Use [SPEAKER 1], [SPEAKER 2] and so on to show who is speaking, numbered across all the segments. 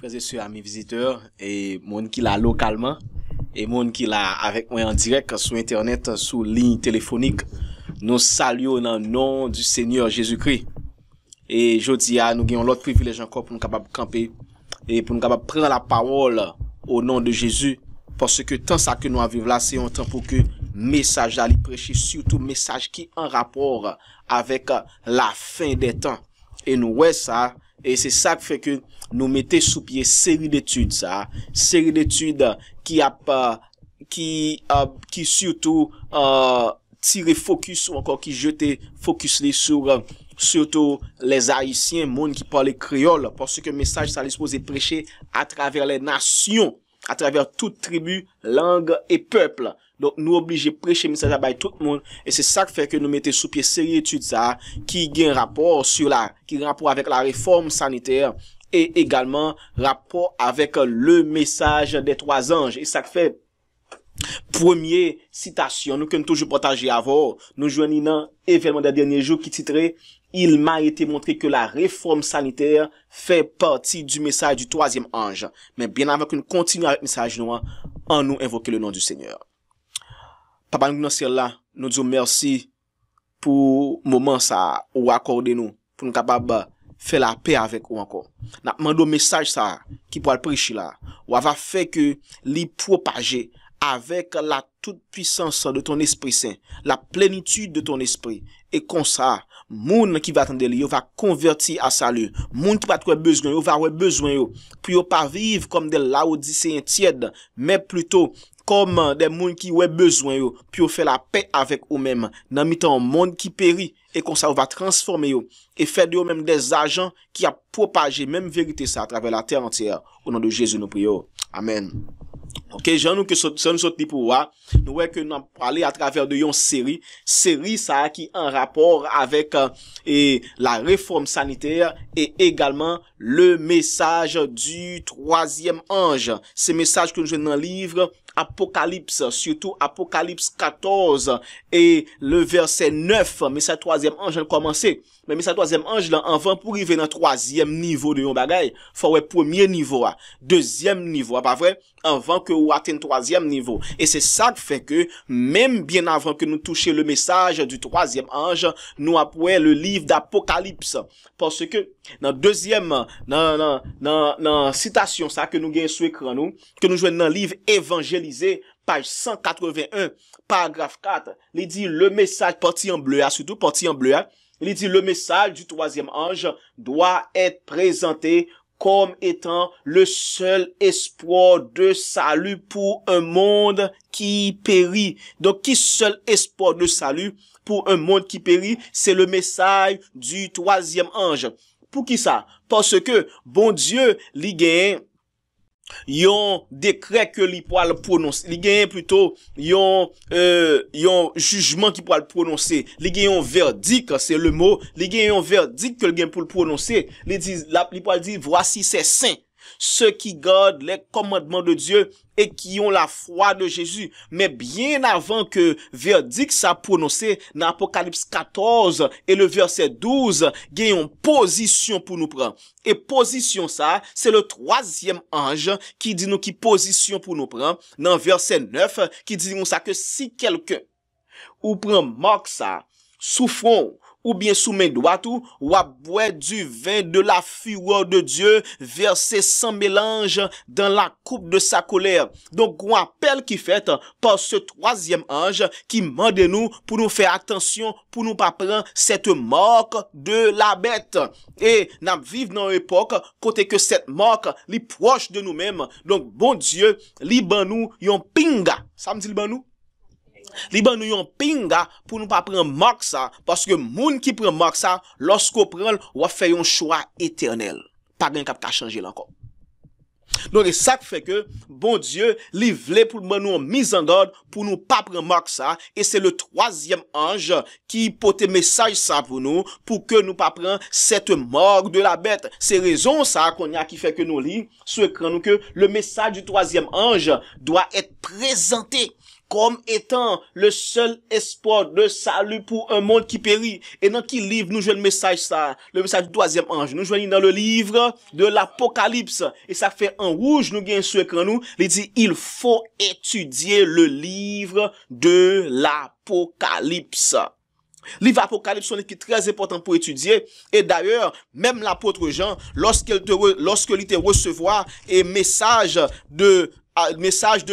[SPEAKER 1] frères et sœurs, amis visiteurs, et monde qui l'a localement, et monde qui l'a avec moi en direct sur internet, sur ligne téléphonique. Nous saluons dans le nom du Seigneur Jésus-Christ. Et je dis à nous avons l'autre privilège encore pour nous capables de camper et pour nous capables de prendre la parole au nom de Jésus. Parce que tant ça que nous avons là, c'est un temps pour que message à lui prêcher, surtout message qui est en rapport avec la fin des temps. Et nous, ouais, ça, et c'est ça qui fait que nous mettons sous pied série d'études, ça, série d'études qui surtout, tirer focus ou encore qui jeter focus sur, surtout les Haïtiens, monde qui parle créole, parce que le message, ça est supposé prêcher à travers les nations, à travers toute tribu, langue et peuple. Donc, nous obligés de prêcher le message à tout le monde. Et c'est ça qui fait que nous mettons sous pied série d'études ça, qui a un rapport qui a un rapport avec la réforme sanitaire et également rapport avec le message des trois anges. Et ça fait première citation, nous que nous toujours partagé avant, nous joignons dans événement des derniers jours qui titrait il m'a été montré que la réforme sanitaire fait partie du message du troisième ange. Mais bien avant que nous continuions avec le message noir, en nous invoquer le nom du Seigneur. Papa, nous sommes là, nous disons merci pour le moment ça, ou accorder nous, pour nous capables faire la paix avec vous encore. Nous demandons un message ça, qui pourra le prêcher là, ou va faire que les propager avec la toute puissance de ton Esprit Saint, la plénitude de ton esprit. Et comme ça, moun qui va attendre lui, va convertir à salut. Moun qui va avoir besoin, va avoir besoin, pour pas vivre comme des Laodicéens tièdes, mais plutôt comme des moun qui ont besoin, pour faire la paix avec eux-mêmes. Dans mi-temps, monde qui périt, et comme ça, on va transformer, et faire de eux-mêmes des agents qui a propagé même vérité ça à travers la terre entière. Au nom de Jésus, nous prions. Amen. Ok, j'en nous que ça nous saute pour voir. Nous voyons que nous avons parlé à travers de une série ça qui en rapport avec la réforme sanitaire et également le message du troisième ange. Ce message que nous jouons dans le livre Apocalypse, surtout Apocalypse 14 et le verset 9, mais ce troisième ange a commencé. Mais ce troisième ange là, avant pour arriver dans le troisième niveau de yon bagay, faut ouais premier niveau, deuxième niveau, pas vrai? Avant que vous atteignez troisième niveau. Et c'est ça qui fait que, même bien avant que nous touchions le message du troisième ange, nous apprenons le livre d'Apocalypse. Parce que, dans deuxième, dans citation, ça, que nous gagnons sur l'écran, que nous jouons dans le livre évangélisé, page 181, paragraphe 4, il dit le message parti en bleu, surtout parti en bleu, il dit le message du troisième ange doit être présenté comme étant le seul espoir de salut pour un monde qui périt. Donc, qui seul espoir de salut pour un monde qui périt? C'est le message du troisième ange. Pour qui ça? Parce que, bon Dieu, li gagne yon décret que li pourra le prononcer, li gagne plutôt yon jugement qui pourra le prononcer, li gagne yon verdict, c'est le mot, li gagne yon verdict que le gagne pour le prononcer, li pourra dire voici c'est saint, ceux qui gardent les commandements de Dieu et qui ont la foi de Jésus. Mais bien avant que verdict ça prononcé dans Apocalypse 14 et le verset 12, il y a une position pour nous prendre. Et position ça, c'est le troisième ange qui dit nous qui position pour nous prendre. Dans verset 9, qui dit nous ça que si quelqu'un ou prend marque ça, sous front, ou bien sous main droite, ou à boire du vin de la fureur de Dieu, versé sans mélange dans la coupe de sa colère. Donc, on appelle qui fait par ce troisième ange qui mande nous pour nous faire attention, pour nous pas prendre cette marque de la bête. Et nous vivons dans une époque côté que cette marque est proche de nous-mêmes. Donc, bon Dieu, liban nous yon pinga. Ça me dit liban nous? Liban nous yon pinga pour nous pas prendre marque ça parce que moun qui prend marque ça lorsqu'on prend on fait un choix éternel pas gain cap changer encore. Donc c'est ça qui fait que bon Dieu li vle pour nous mise en garde pour nous pas prendre marque ça et c'est le troisième ange qui porte message ça pour nous pour que nous pas prendre cette marque de la bête. C'est raison ça qu'on y a qui fait que nous lit sur écran nous que le message du troisième ange doit être présenté comme étant le seul espoir de salut pour un monde qui périt. Et dans quel livre nous jouons le message ça? Le message du troisième ange. Nous jouons dans le livre de l'Apocalypse. Et ça fait en rouge, nous gagnons sur l'écran nous. Il dit, il faut étudier le livre de l'Apocalypse. Livre Apocalypse, c'est un livre qui est très important pour étudier. Et d'ailleurs, même l'apôtre Jean, lorsqu'il te recevoir et message de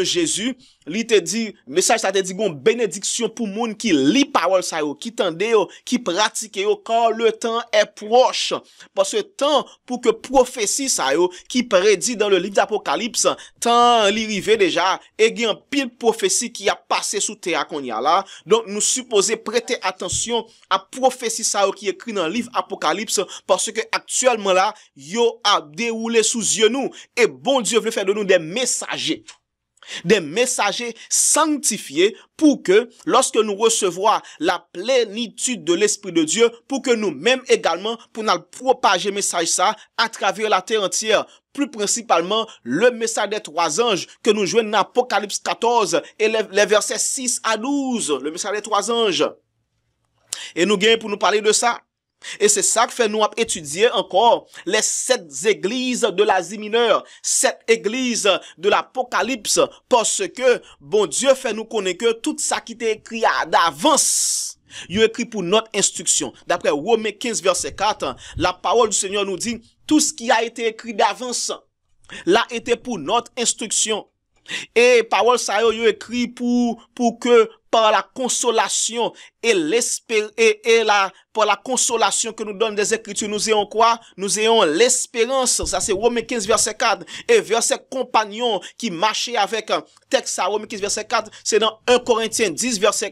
[SPEAKER 1] Jésus, li te dit, message ça te dit gon bénédiction pour moun qui lit parole ça yo, qui tende yo, qui pratique yo, car le temps est proche. Parce que temps pour que prophétie ça yo, qui prédit dans le livre d'Apocalypse, temps li rive déjà, et gen pile prophétie qui a passé sous terre qu'on y a là. Donc nous supposons prêter attention à prophétie ça yo qui écrit dans le livre Apocalypse, parce que actuellement là, yo a déroulé sous yeux nous, et bon Dieu veut faire de nous des messagers sanctifiés pour que lorsque nous recevons la plénitude de l'Esprit de Dieu, pour que nous-mêmes également, pour nous propager le message ça à travers la terre entière, plus principalement le message des trois anges que nous jouons dans Apocalypse 14 et les versets 6 à 12, le message des trois anges. Et nous gagnons pour nous parler de ça. Et c'est ça que fait nous étudier encore les 7 églises de l'Asie mineure, 7 églises de l'Apocalypse, parce que bon Dieu fait nous connaître que tout ça qui était écrit d'avance, il est écrit pour notre instruction. D'après Romains 15 verset 4, la parole du Seigneur nous dit, tout ce qui a été écrit d'avance, là était pour notre instruction. Et parole ça yo écrit pour que par la consolation et par la consolation que nous donnent des Écritures, nous ayons quoi? Nous ayons l'espérance. Ça c'est Romains 15 verset 4. Et verset compagnon qui marchait avec texte à Romains 15 verset 4, c'est dans 1 Corinthiens 10 verset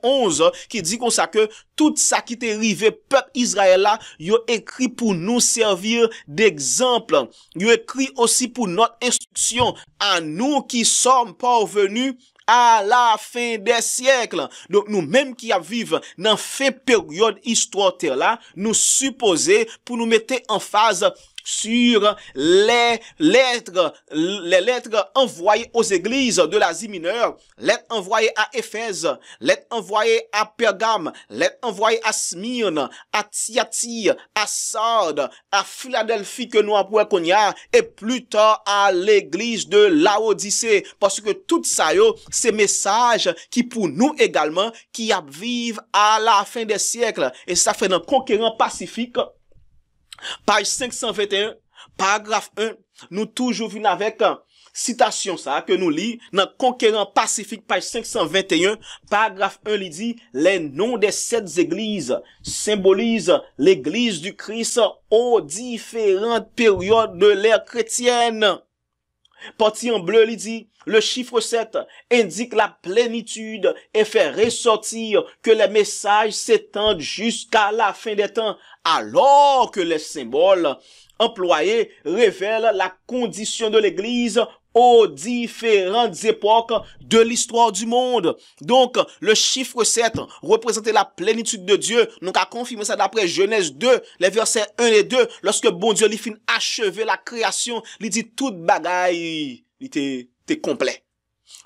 [SPEAKER 1] 11 qui dit comme ça que tout ça qui t'est arrivé peuple Israël là, yo écrit pour nous servir d'exemple. Yo écrit aussi pour notre instruction à nous qui sommes parvenus à la fin des siècles. Donc nous-mêmes qui vivons dans fin période histoire terre là, nous supposons pour nous mettre en phase sur les lettres envoyées aux églises de l'Asie mineure, lettres envoyées à Éphèse, lettres envoyées à Pergame, lettres envoyées à Smyrne, à Thyatire, à Sardes, à Philadelphie que nous avons qu'on y a, et plus tard à l'église de Laodicée, parce que tout ça yo, c'est message qui pour nous également, qui vivent à la fin des siècles, et ça fait un conquérant pacifique. Page 521, paragraphe 1, nous toujours venons avec citation ça que nous lit dans Conquérant Pacifique, page 521, paragraphe 1, il dit, les noms des 7 églises symbolisent l'église du Christ aux différentes périodes de l'ère chrétienne. Partie en bleu, il dit, le chiffre 7 indique la plénitude et fait ressortir que les messages s'étendent jusqu'à la fin des temps, alors que les symboles employés révèlent la condition de l'Église aux différentes époques de l'histoire du monde. Donc, le chiffre 7 représentait la plénitude de Dieu. Donc, à confirmer ça d'après Genèse 2, les versets 1 et 2, lorsque bon Dieu lui fin achever la création, il dit toute bagaille, il était complet.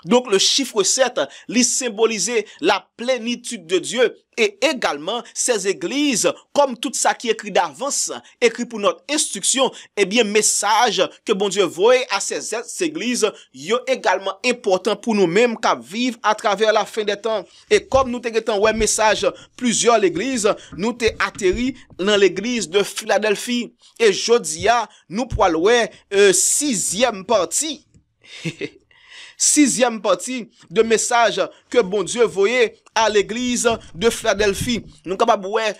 [SPEAKER 1] Donc, le chiffre 7, il symbolisait la plénitude de Dieu et également ces églises, comme tout ça qui est écrit d'avance, écrit pour notre instruction, eh bien, message que bon Dieu voit à ces églises, y est également important pour nous-mêmes qui vivent à travers la fin des temps. Et comme nous t'avons ouais message plusieurs églises, nous t'ai atterri dans l'église de Philadelphie. Et jodia, nous pouvons ouais, 6e partie. 6e partie de message que bon Dieu voyait à l'église de Philadelphie. Nous capables ouais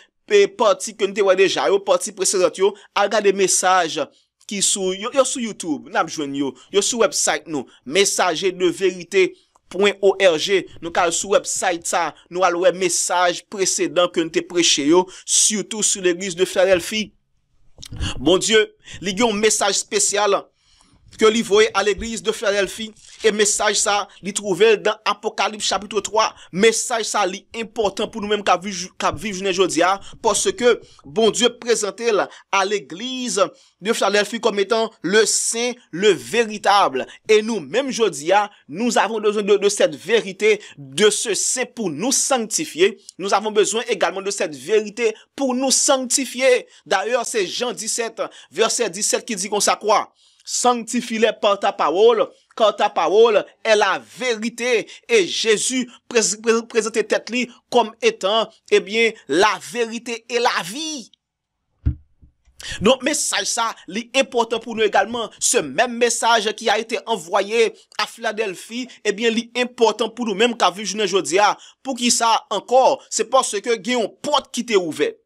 [SPEAKER 1] partie que nous t'ai déjà, yo partie précédente yo, à regarder message qui sur YouTube, n'a joindre yo sur website nous, messager de vérité.org, nous cal sur website ça, nous allons ouais message précédent que nous t'ai prêché yo, surtout sur l'église de Philadelphie. Bon Dieu, il y a un message spécial que lui voyait à l'église de Philadelphie et message ça li trouvé dans Apocalypse chapitre 3 message ça li important pour nous-mêmes qui vivre aujourd'hui parce que bon Dieu présentait à l'église de Philadelphie comme étant le saint, le véritable et nous-mêmes aujourd'hui nous avons besoin de cette vérité, de ce saint pour nous sanctifier. Nous avons besoin également de cette vérité pour nous sanctifier. D'ailleurs, c'est Jean 17 verset 17 qui dit qu'on ça quoi? Sanctifie-les par ta parole, car ta parole est la vérité. Et Jésus présentait tête-li comme étant, eh bien, la vérité et la vie. Donc, message ça, l'important pour nous également, ce même message qui a été envoyé à Philadelphie, eh bien, l'important pour nous même qu'à vivre aujourd'hui, pour qui ça encore, c'est parce que il y a une porte qui t'est ouverte.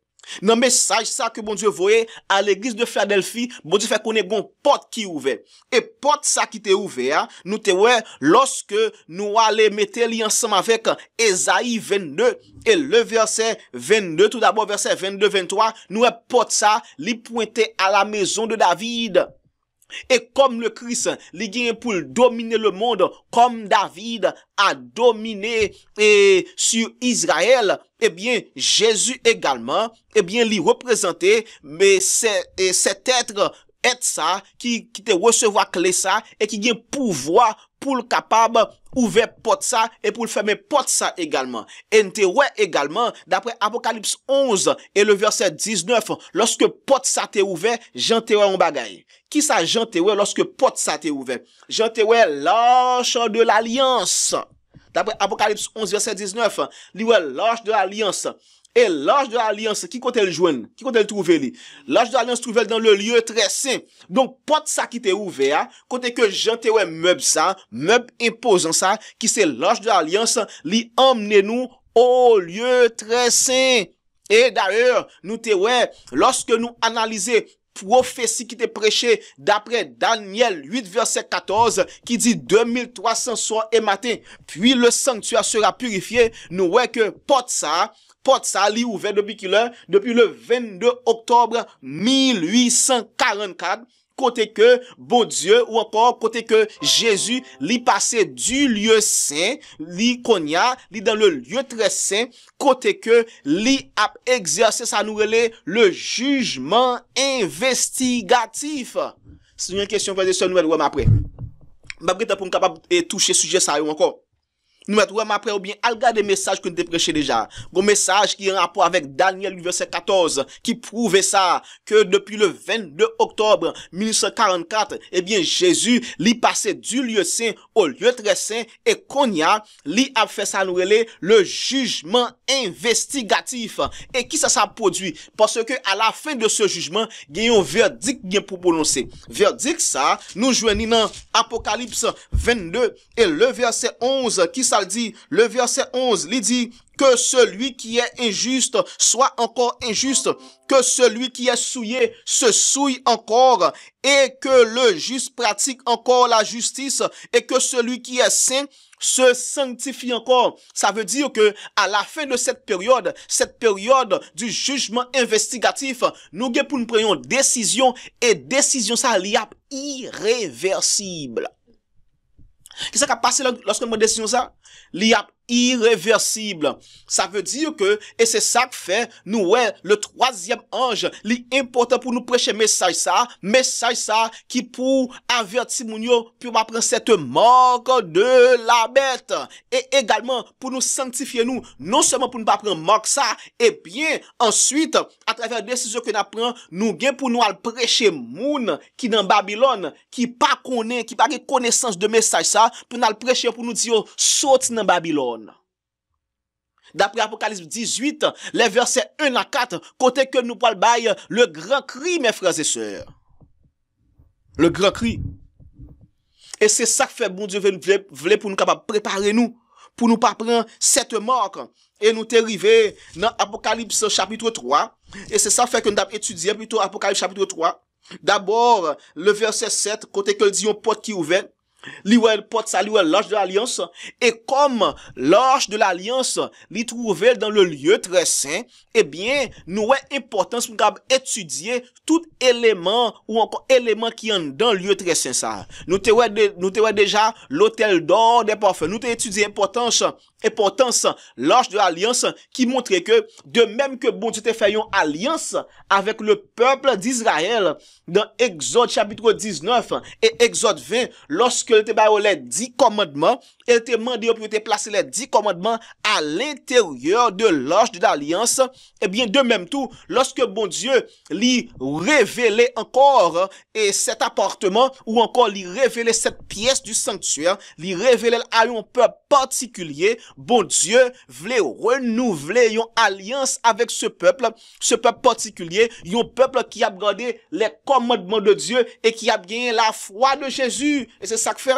[SPEAKER 1] Dans le message ça que bon Dieu voyait à l'église de Philadelphie, bon Dieu fait qu'on ait une porte qui est ouverte. Et porte ça qui t'est ouvert, nous te ouais, lorsque nous allons mettre li ensemble avec Ésaïe 22 et le verset 22, tout d'abord verset 22-23, nous porte ça, li pointé à la maison de David. Et comme le Christ, il vient pour dominer le monde, comme David a dominé sur Israël, eh bien, Jésus également, eh bien, lui représentait, mais cet être ça, qui te recevoir clé ça, et qui a pouvoir pour le capable ouvrir porte ça et pour le fermer porte ça également. Et nous ouais également d'après Apocalypse 11 et le verset 19 lorsque porte ça t'est ouvert, Jean te ouais un bagaille. Qui ça Jean te ouais lorsque porte ça t'est ouvert? Jean te ouais l'arche de l'alliance. D'après Apocalypse 11 verset 19, lui ouais l'arche de l'alliance. Et l'arche de l'alliance, qui compte le joindre? Qui compte le trouver? L'arche de l'alliance trouve dans le lieu très saint. Donc, porte ça qui t'est ouvert, côté que Jean te ouais meuble ça, meuble imposant ça, qui c'est l'arche de l'alliance, li emmenez nous au lieu très saint. Et d'ailleurs, nous te ouais, lorsque nous analysons prophétie qui était prêchée d'après Daniel 8 verset 14 qui dit 2300 soirs et matin, puis le sanctuaire sera purifié, nous ouais que porte ça li ouvert depuis le 22 octobre 1844, côté que bon Dieu ou encore côté que Jésus li passé du lieu saint, li konya, li dans le lieu très saint, côté que li a exercé ça nous relait le jugement investigatif. C'est une question pour des nouvelles après. M'après pour capable toucher sujet ça encore. Nous mettons après ou bien al garder message que nous avons prêché déjà. Un message qui est en rapport avec Daniel verset 14 qui prouvait ça que depuis le 22 octobre 1944, eh bien Jésus lui passait du lieu saint au lieu très saint et Konya lui a fait ça nous relais le jugement investigatif. Et qui ça produit? Parce que à la fin de ce jugement, il y a un verdict bien pour prononcer. Verdict ça, nous joignons dans Apocalypse 22 et le verset 11 qui ça dit, le verset 11, il dit que celui qui est injuste soit encore injuste, que celui qui est souillé se souille encore, et que le juste pratique encore la justice, et que celui qui est saint se sanctifie encore. Ça veut dire que à la fin de cette période du jugement investigatif, nous avons pour nous prendre une décision, et décision ça li irréversible. Qu'est-ce qui a passé lorsque nous décision ça? Li irréversible. Ça veut dire que, et c'est ça que fait, nous, ouais, le troisième ange, li important pour nous prêcher message ça qui pour avertir moun yo, pour apprendre cette marque de la bête. Et également, pour nous sanctifier nous, non seulement pour nous pas prendre marque ça, et bien, ensuite, à travers la décision que nous apprenons, nous gain pour nous al prêcher moun qui dans Babylone, qui pas connaît, qui pas connaissance de message ça, pour nous al prêcher pour nous dire, sorti dans Babylone. D'après Apocalypse 18, les versets 1 à 4, côté que nous parlons bail le grand cri, mes frères et sœurs. Le grand cri. Et c'est ça que fait bon Dieu voulait pour nous capables préparer nous, pour nous pas prendre cette marque. Et nous t'arriver dans Apocalypse chapitre 3. Et c'est ça fait que nous avons étudié plutôt Apocalypse chapitre 3. D'abord, le verset 7, côté que dit une porte qui est ouverte. li wè porte ça, li wè l'arche de l'alliance, et comme l'arche de l'alliance, li trouvait dans le lieu très saint, eh bien, nous wè importance pour étudier tout élément ou encore élément qui est dans le lieu très saint ça. Nous te wè déjà l'autel d'or des parfums. Nous te étudié importance l'arche de l'alliance qui montrait que de même que bon Dieu te fait une alliance avec le peuple d'Israël dans Exode chapitre 19 et Exode 20, lorsque il te baille les 10 commandements, il te demandé pour te placer les 10 commandements à l'intérieur de l'arche de l'alliance. Et bien de même tout, lorsque bon Dieu lui révélait encore et cet appartement ou encore lui révélait cette pièce du sanctuaire, lui révélait à un peuple particulier, bon Dieu voulait renouveler une alliance avec ce peuple particulier, un peuple qui a gardé les commandements de Dieu et qui a gagné la foi de Jésus. Et c'est ça que fait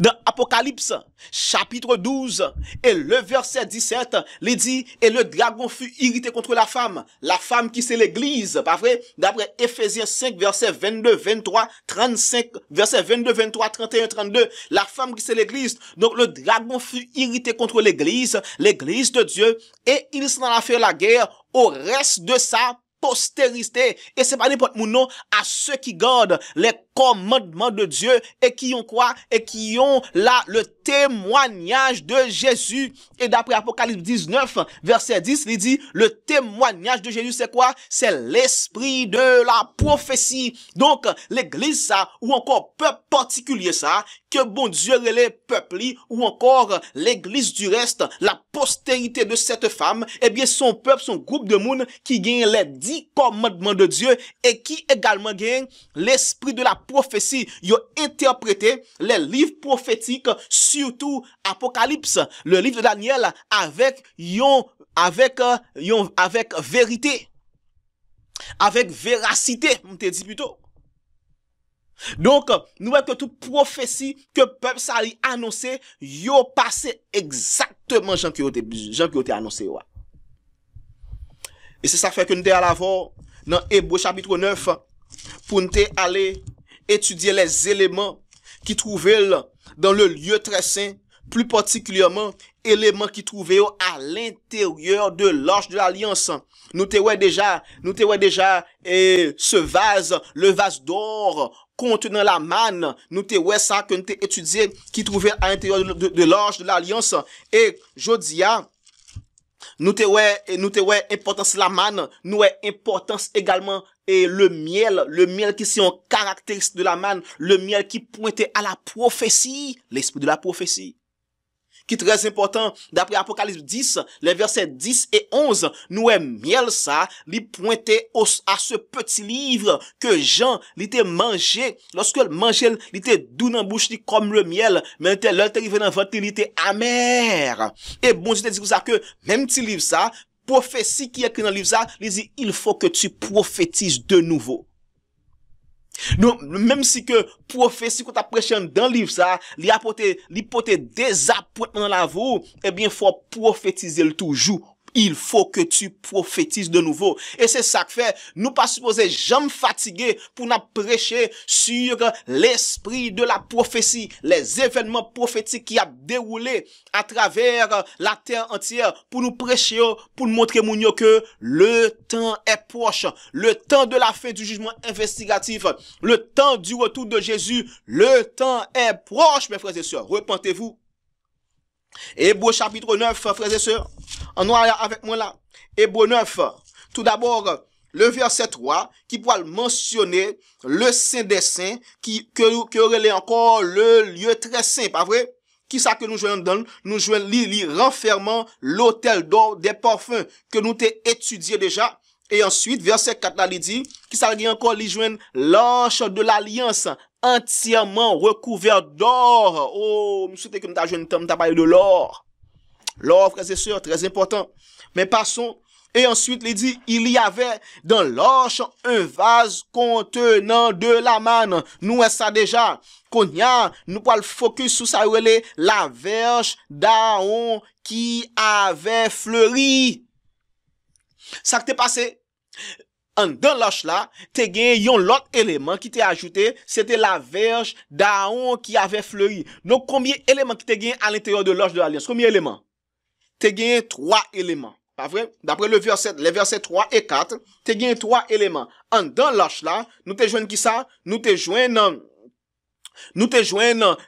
[SPEAKER 1] dans Apocalypse, chapitre 12, et le verset 17, il dit, et le dragon fut irrité contre la femme qui c'est l'église, pas vrai? D'après Ephésiens 5, verset 22, 23, 35, verset 22, 23, 31, 32, la femme qui c'est l'église. Donc le dragon fut irrité contre l'église de Dieu, et il s'en a fait la guerre au reste de sa postérité. Et c'est pas n'importe mon nom, à ceux qui gardent les commandements de Dieu et qui ont quoi? Et qui ont là le témoignage de Jésus. Et d'après Apocalypse 19, verset 10, il dit, le témoignage de Jésus, c'est quoi? C'est l'esprit de la prophétie. Donc, l'église, ça, ou encore peuple particulier, ça, que bon Dieu relève peuple, ou encore l'église du reste, la postérité de cette femme, eh bien, son peuple, son groupe de monde qui gagne les 10 commandements de Dieu et qui également gagne l'esprit de la prophétie. Ils ont interprété les livres prophétiques, surtout Apocalypse, le livre de Daniel, avec vérité, avec véracité, on te dit plutôt. Donc, nous voyons que toute prophétie que peuple ça a annoncé, yo passé exactement Jean qui a annoncé. Ouais. Et c'est ça fait que nous sommes à l'avant dans Hébreux chapitre 9 pour nous aller étudier les éléments qui trouvaient dans le lieu très saint, plus particulièrement éléments qui trouvaient à l'intérieur de l'arche de l'alliance. Nous te ouais déjà ce vase, le vase d'or contenant la manne, nous te ouais ça que nous te étudié qui trouvait à l'intérieur de l'arche de l'alliance. Et Jodia, nous te ouais importance la manne, nous ouais importance également et le miel qui c'est un caractéristique de la manne, le miel qui pointait à la prophétie, l'esprit de la prophétie. Qui est très important, d'après Apocalypse 10, les versets 10 et 11, nous miel ça, li pointait à ce petit livre que Jean, l'était mangé, lorsqu'il mangeait, l'était doux dans la bouche, comme le miel, mais l'autre arrivé dans le ventre, il était amer. Et bon, je te dis ça que, même petit livre ça, prophétie qui est écrit dans le livre ça, il dit, il faut que tu prophétises de nouveau. Donc, même si que prophétie qu'on t'a prêché dans le livre ça, li apporte des appointements dans la vie, eh bien, faut prophétiser le toujours. Il faut que tu prophétises de nouveau. Et c'est ça que fait, nous pas supposés jamais fatiguer pour nous prêcher sur l'esprit de la prophétie, les événements prophétiques qui a déroulé à travers la terre entière pour nous prêcher, pour nous montrer que le temps est proche, le temps de la fin du jugement investigatif, le temps du retour de Jésus, le temps est proche, mes frères et sœurs. Repentez-vous. Hébreux chapitre 9, frères et sœurs, en noir avec moi là. Hébreux 9, tout d'abord, le verset 3, qui pourra mentionner le Saint des Saints, que aurait encore le lieu très saint, pas vrai? Qui ça que nous jouons dans? Nous jouons renfermant l'autel d'or des parfums, que nous t'ai étudié déjà. Et ensuite, verset 4 là, il dit, qui ça dit encore, il joint l'arche de l'alliance, entièrement recouvert d'or. Oh, je souhaite que nous t'avons parlé de l'or. L'or, frères et sœurs, très important. Mais passons. Et ensuite, il dit, il y avait dans l'arche un vase contenant de la manne. Nous, ça déjà. Qu'on y a, nous pouvons focus sur ça, la verge d'Aaron qui avait fleuri. Ça qui t'est passé. En dans l'arche là, te gen yon l'autre élément qui t'est ajouté, c'était la verge d'Aaron qui avait fleuri. Donc combien d'éléments qui te gen à l'intérieur de l'arche de l'alliance? Combien d'éléments? Te gen 3 éléments. Pas vrai? D'après les versets 3 et 4, te gen 3 éléments. En dans l'arche là, nous te joignent qui ça? Nous te joignent,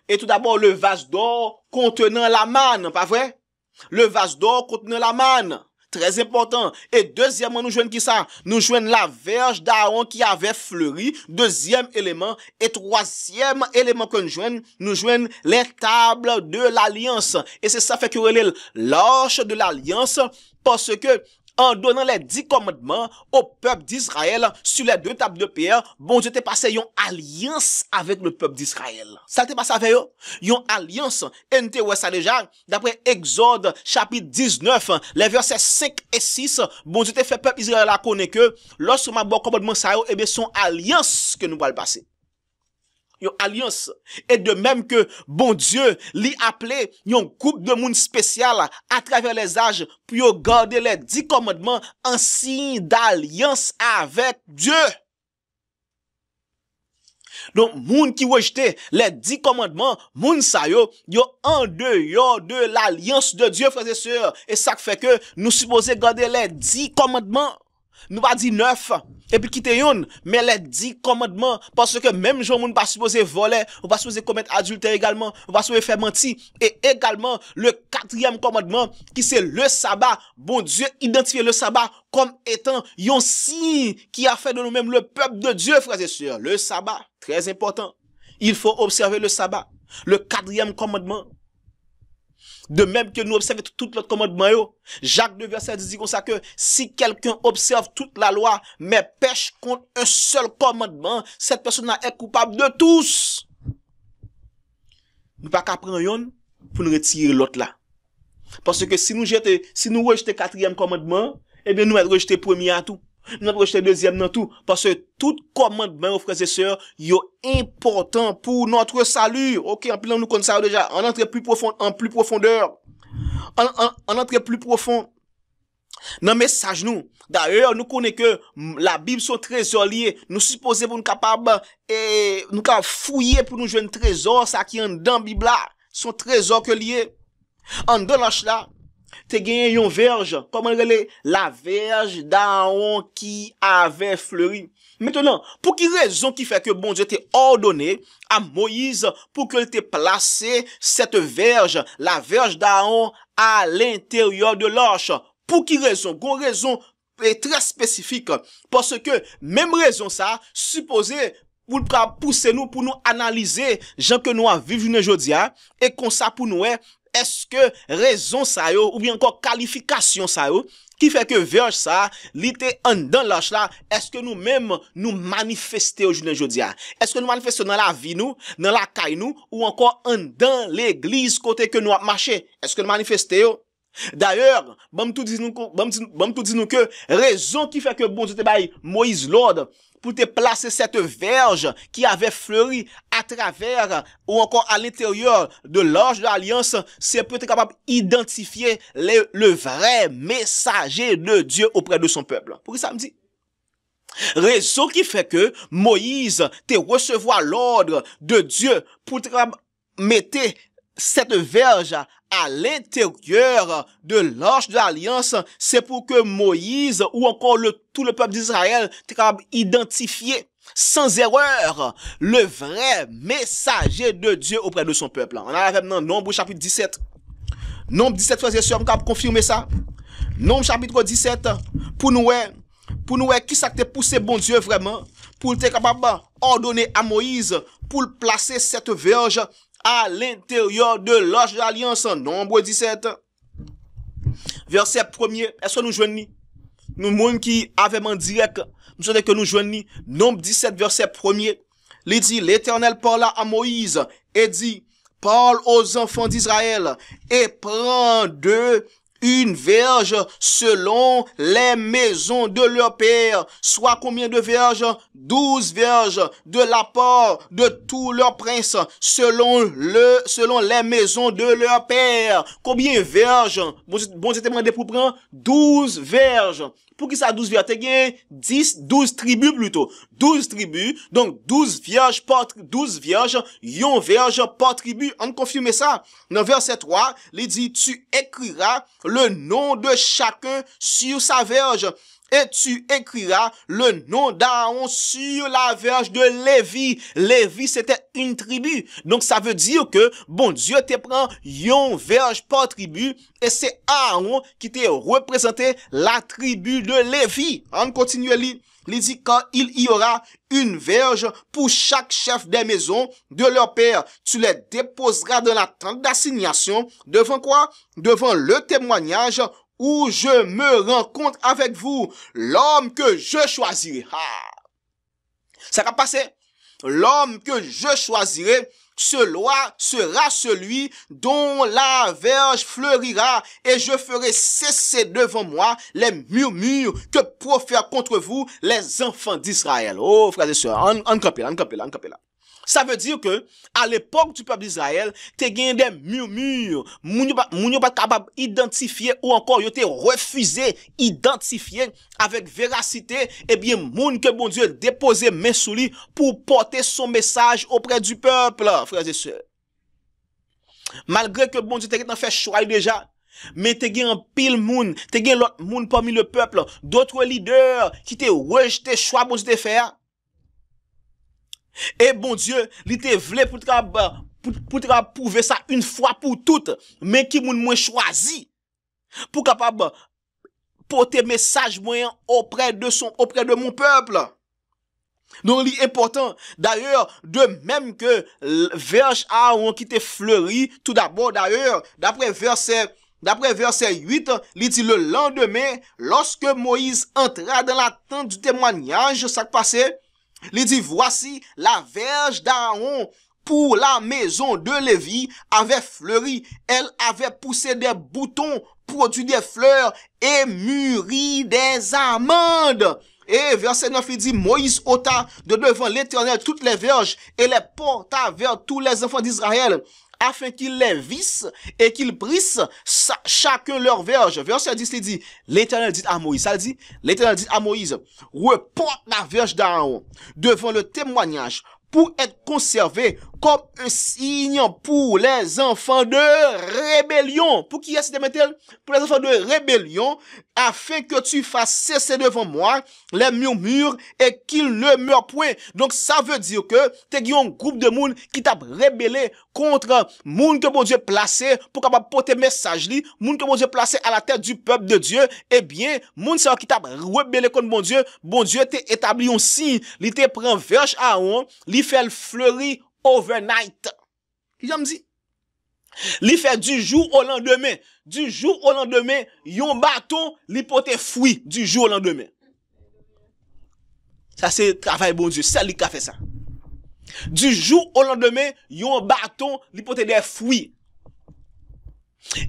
[SPEAKER 1] et tout d'abord le vase d'or contenant la manne, pas vrai? Le vase d'or contenant la manne. Très important. Et deuxièmement, nous joignons qui ça? Nous joignons la verge d'Aaron qui avait fleuri. Deuxième élément. Et troisième élément que nous joignons les tables de l'alliance. Et c'est ça fait que l'arche de l'alliance, parce que en donnant les 10 commandements au peuple d'Israël sur les 2 tables de pierre, bon Dieu t'est passé une alliance avec le peuple d'Israël. Ça t'est passé avec eux? Une alliance. Et nous t'es ça déjà, d'après Exode chapitre 19, les versets 5 et 6, bon Dieu t'est fait peuple Israël à connaître que lorsque ma bon commandement ça, eh bien, son alliance que nous allons passer. Une alliance. Et de même que bon Dieu lui appelé un groupe de monde spécial à travers les âges pour garder les 10 commandements en signe d'alliance avec Dieu. Donc, moun qui rejete les 10 commandements, moun sa yo en dehors de l'alliance de Dieu, frères et sœurs. Et ça fait que nous supposons garder les 10 commandements. Nous pas dit 9, et puis quitter yon, mais les 10 commandements, parce que même gens moun pas supposé voler, ou pas supposé commettre adultère également, ou pas supposé faire mentir, et également le 4e commandement, qui c'est le sabbat. Bon Dieu identifie le sabbat comme étant yon signe qui a fait de nous-mêmes le peuple de Dieu, frères et sœurs. Le sabbat, très important. Il faut observer le sabbat. Le 4e commandement. De même que nous observons tout l'autre commandement, Jacques 2 verset 10 dit comme ça que si quelqu'un observe toute la loi, mais pêche contre un seul commandement, cette personne est coupable de tous. Nous pas qu'à prendre yon pour nous retirer l'autre là. Parce que si nous rejetons 4e commandement, eh bien nous allons rejeter premier à tout. Nous allons rejeter deuxième dans tout. Parce que tout commandement, frères et sœurs, yo important pour notre salut. Ok, en plus nous connaissons ça déjà. En entrée plus profond, en plus profondeur. En entrée plus profond. Dans le message nous. D'ailleurs, nous connaissons que la Bible sont trésors liés. Nous supposons pour nous capables et nous capables fouiller pour nous jouer un trésor, ça qui est dans la Bible là. Son trésor que lié. En dans l'arche là. Te gagné une verge, comment elle la verge d'Aaron qui avait fleuri. Maintenant, pour quelle raison qui fait que bon Dieu t'a ordonné à Moïse pour qu'il t'ait placé cette verge, la verge d'Aaron à l'intérieur de l'arche? Pour quelle raison? Une raison très spécifique. Parce que, même raison ça, supposé pour pousser nous, pour nous analyser, gens que nous vivons aujourd'hui, et comme ça pour nous, est-ce que raison ça yo, ou bien encore qualification ça yo, qui fait que verge ça, l'ité en dans l'arche là, est-ce que nous-mêmes nous manifester aujourd'hui? Est-ce que nous manifestons dans la vie nous, dans la caille nous, ou encore en dans l'église côté que nous avons marché? Est-ce que nous manifestons? D'ailleurs, bon tout dit nous que raison qui fait que bon Dieu te baille Moïse l'ordre pour te placer cette verge qui avait fleuri à travers ou encore à l'intérieur de l'arche de l'alliance, c'est pour être capable d'identifier le vrai messager de Dieu auprès de son peuple. Pour ça me dit? Raison qui fait que Moïse te recevoir l'ordre de Dieu pour te mettre cette verge à l'intérieur de l'arche de l'alliance, c'est pour que Moïse ou encore tout le peuple d'Israël soit capable d'identifier sans erreur le vrai messager de Dieu auprès de son peuple. On a maintenant Nombre chapitre 17. Nombre 17, frères et sœurs, on peut confirmer ça. Nombre chapitre 17, pour nous, qui ça te poussé bon Dieu vraiment, pour être capable d'ordonner à Moïse pour placer cette verge à l'intérieur de l'arche de l'alliance. Nombre 17. Verset 1er. Est-ce que nous joignons? Nous, monde qui avaient en direct, nous savons que nous joignons. Nombre 17, verset 1er. Il dit, l'Éternel parla à Moïse et dit, parle aux enfants d'Israël et prends 2 une verge selon les maisons de leur père. Soit combien de verges? 12 verges de l'apport de tous leurs princes, selon les maisons de leur père. Combien verges? Bon, Dieu t'a demandé pour prendre 12 verges. Pour qui ça 12 verges? T'as gagné 12 tribus plutôt. 12 tribus, donc 12 vierges, yon vierge par tribu. On confirme ça. Dans verset 3, il dit, tu écriras le nom de chacun sur sa verge. Et tu écriras le nom d'Aaron sur la verge de Lévi. Lévi, c'était une tribu. Donc, ça veut dire que, bon, Dieu te prend yon verge par tribu, et c'est Aaron qui te représenté la tribu de Lévi. On continue à lire. Il dit, quand il y aura une verge pour chaque chef des maisons de leur père, tu les déposeras dans la tente d'assignation. Devant quoi? Devant le témoignage où je me rencontre avec vous, l'homme que je choisirai. Ça va passer. L'homme que je choisirai sera celui dont la verge fleurira, et je ferai cesser devant moi les murmures que profèrent contre vous les enfants d'Israël. Oh, frères et sœurs, on capé là. Ça veut dire que, à l'époque du peuple d'Israël, te gagné des murmures, moun yo pas capable identifier, ou encore yo te refusé identifier avec véracité, eh bien, moun que bon Dieu déposé main sous lui pour porter son message auprès du peuple, frères et sœurs. Malgré que bon Dieu te fait choix déjà, mais te gen un pile moun, te gen l'autre moun parmi le peuple, d'autres leaders qui te rejeté choix bon Dieu te faire. Et bon Dieu, il te voulait pour te prouver ça une fois pour toutes, mais qui moun moins choisi pour capable porter message moyen auprès de mon peuple. Donc, il est important. D'ailleurs, de même que verge Aaron qui te fleuri, tout d'abord, d'ailleurs, d'après verset 8, il dit le lendemain, lorsque Moïse entra dans la tente du témoignage, ça passait, il dit, voici la verge d'Aaron pour la maison de Lévi avait fleuri. Elle avait poussé des boutons, produit des fleurs et mûri des amandes. Et verset 9, il dit, Moïse ôta de devant l'Éternel toutes les verges et les porta vers tous les enfants d'Israël, afin qu'ils les vissent et qu'ils brissent chacun leur verge. Verset 10, il dit, l'Éternel dit à Moïse, ça dit, l'Éternel dit à Moïse, reporte la verge d'Aaron devant le témoignage pour être conservé comme un signe pour les enfants de rébellion. Pour qui est-ce que pour les enfants de rébellion, afin que tu fasses cesser devant moi les murmures et qu'ils ne meurent point. Donc ça veut dire que tu as un groupe de monde qui t'a rébellé contre monde que bon Dieu placé pour capable porter message li, monde que bon Dieu placé à la tête du peuple de Dieu. Eh bien, monde ça qui t'a rébellé contre bon Dieu t'a établi un signe, il te prend verge Aaron, il fait le fleuri overnight. Qui j'aime dit? Li fait du jour au lendemain. Du jour au lendemain, yon bâton, li pote fruit du jour au lendemain. Ça c'est travail bon Dieu, c'est lui qui a fait ça. Du jour au lendemain, yon bâton, li pote des fruits.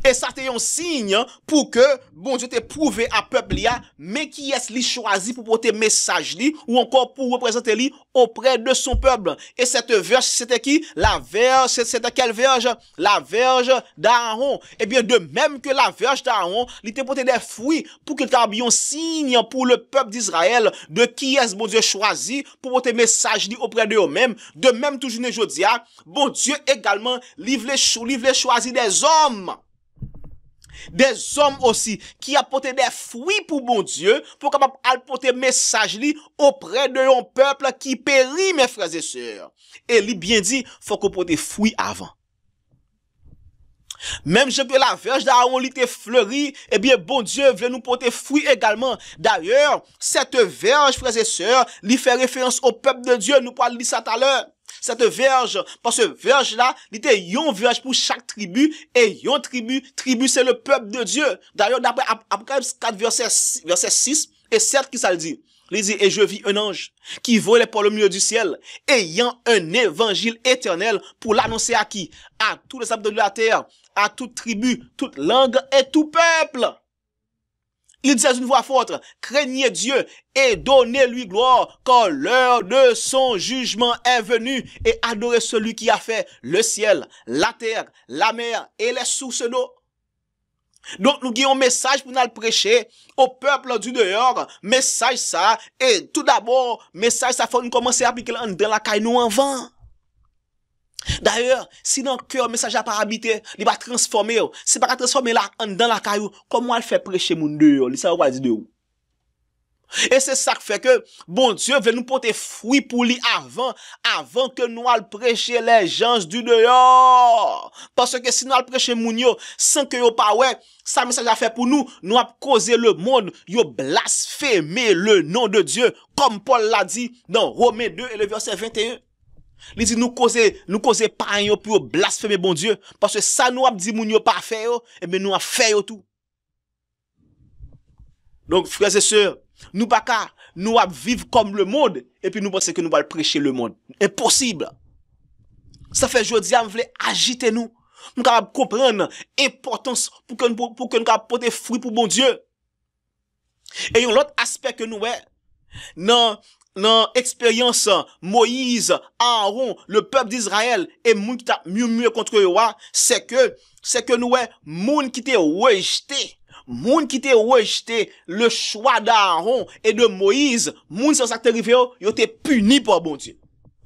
[SPEAKER 1] Et ça c'est un signe pour que bon Dieu t'ait prouvé à peuple là, mais qui est li choisi pour porter message li ou encore pour représenter li auprès de son peuple. Et cette verge c'était qui? La verge, c'était quelle verge? La verge d'Aaron. Et bien de même que la verge d'Aaron, il était porté des fruits pour que tu un signe pour le peuple d'Israël de qui est bon Dieu choisi pour porter message li auprès de eux-mêmes. De même toujours aujourd'hui, bon Dieu également livre choisi des hommes. Des hommes aussi qui apportent des fruits pour bon Dieu pour capable apporter message li auprès de un peuple qui périt, mes frères et sœurs. Et lui bien dit, faut qu'on porte des fruits avant. Même si que la verge d'Aaron était fleurie, eh bien, bon Dieu veut nous porter fruit également. D'ailleurs, cette verge, frères et sœurs, lui fait référence au peuple de Dieu. Nous parlons de ça tout à l'heure. Cette verge, parce que verge là, il était une verge pour chaque tribu, et une tribu c'est le peuple de Dieu. D'ailleurs, d'après Apocalypse 4, verset 6 et 7, qui ça le dit? Il dit, et je vis un ange qui volait par le milieu du ciel, ayant un évangile éternel pour l'annoncer à qui? À tous les habitants de la terre, à toute tribu, toute langue et tout peuple. Il disait d'une voix forte, craignez Dieu et donnez-lui gloire, car l'heure de son jugement est venue, et adorez celui qui a fait le ciel, la terre, la mer et les sources d'eau. Donc, nous avons un message pour nous prêcher au peuple du dehors, message ça, et tout d'abord, message ça, faut nous commencer à appliquer dans la caille nous en vent. D'ailleurs, si dans le cœur, message n'a pas habité, il va transformer, c'est pas transformer là, dans la caillou, comment elle fait prêcher mon dehors, il ça va dire de où? Et c'est ça qui fait que, bon Dieu veut nous porter fruit pour lui avant que nous allons prêcher les gens du dehors. Parce que si nous allons prêcher moun yo, sans que yo pas ouais, ça message a fait pour nous, nous a causé le monde, yo blasphémer le nom de Dieu, comme Paul l'a dit dans Romains 2 et le verset 21. Il dit nous causer pas yo pour blasphémer bon Dieu, parce que ça nous a dit moun yo pas fait yo, et bien nous a fait yo tout. Donc frères et sœurs, nous pas qu'à nous vivre comme le monde et puis nous pensons que nous allons prêcher le monde. Impossible. Ça fait aujourd'hui on veut agiter nous. Nous capable comprendre l'importance pour que nous capable porter fruit pour bon Dieu. Et un autre aspect que nous dans expérience Moïse, Aaron, le peuple d'Israël et moun qui t'a mieux contre eux, c'est que nous moun qui t'est rejeté. Moun qui t'est rejeté le choix d'Aaron et de Moïse, moun sans ça t'est arrivé, yo t'es puni par bon Dieu.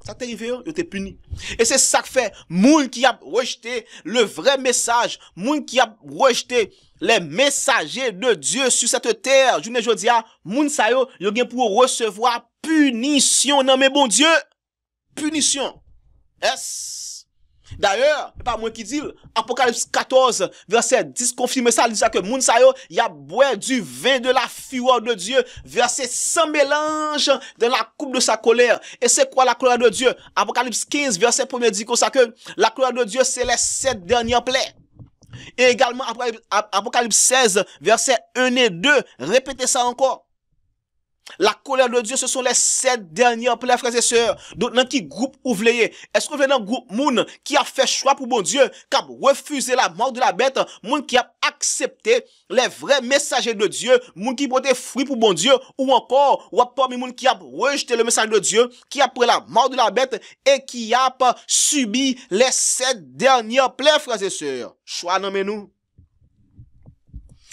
[SPEAKER 1] Ça t'est arrivé, yo t'es puni. Et c'est ça que fait moun qui a rejeté le vrai message, moun qui a rejeté les messagers de Dieu sur cette terre. Je ne dis pas, moun sa yo gen pour recevoir punition dans mes bon Dieu. Punition. Yes. D'ailleurs, pas moi qui dit, Apocalypse 14, verset 10, confirme ça, il dit que moun sa yo, y a boire du vin de la fureur de Dieu, verset sans mélange dans la coupe de sa colère. Et c'est quoi la colère de Dieu? Apocalypse 15, verset 1 dit comme ça que la colère de Dieu, c'est les 7 dernières plaies. Et également, Apocalypse 16, verset 1 et 2, répétez ça encore. La colère de Dieu, ce sont les 7 dernières plaies, frères et sœurs. Donc, dans qui groupe ouvrier? Est-ce que vous venez dans groupe moun qui a fait choix pour bon Dieu, qui a refusé la mort de la bête, moun qui a accepté les vrais messagers de Dieu, moun qui portait fruit pour bon Dieu, ou encore, ou parmi moun qui a rejeté le message de Dieu, qui a pris la mort de la bête et qui a subi les 7 dernières plaies, frères et sœurs. Choix dans nous.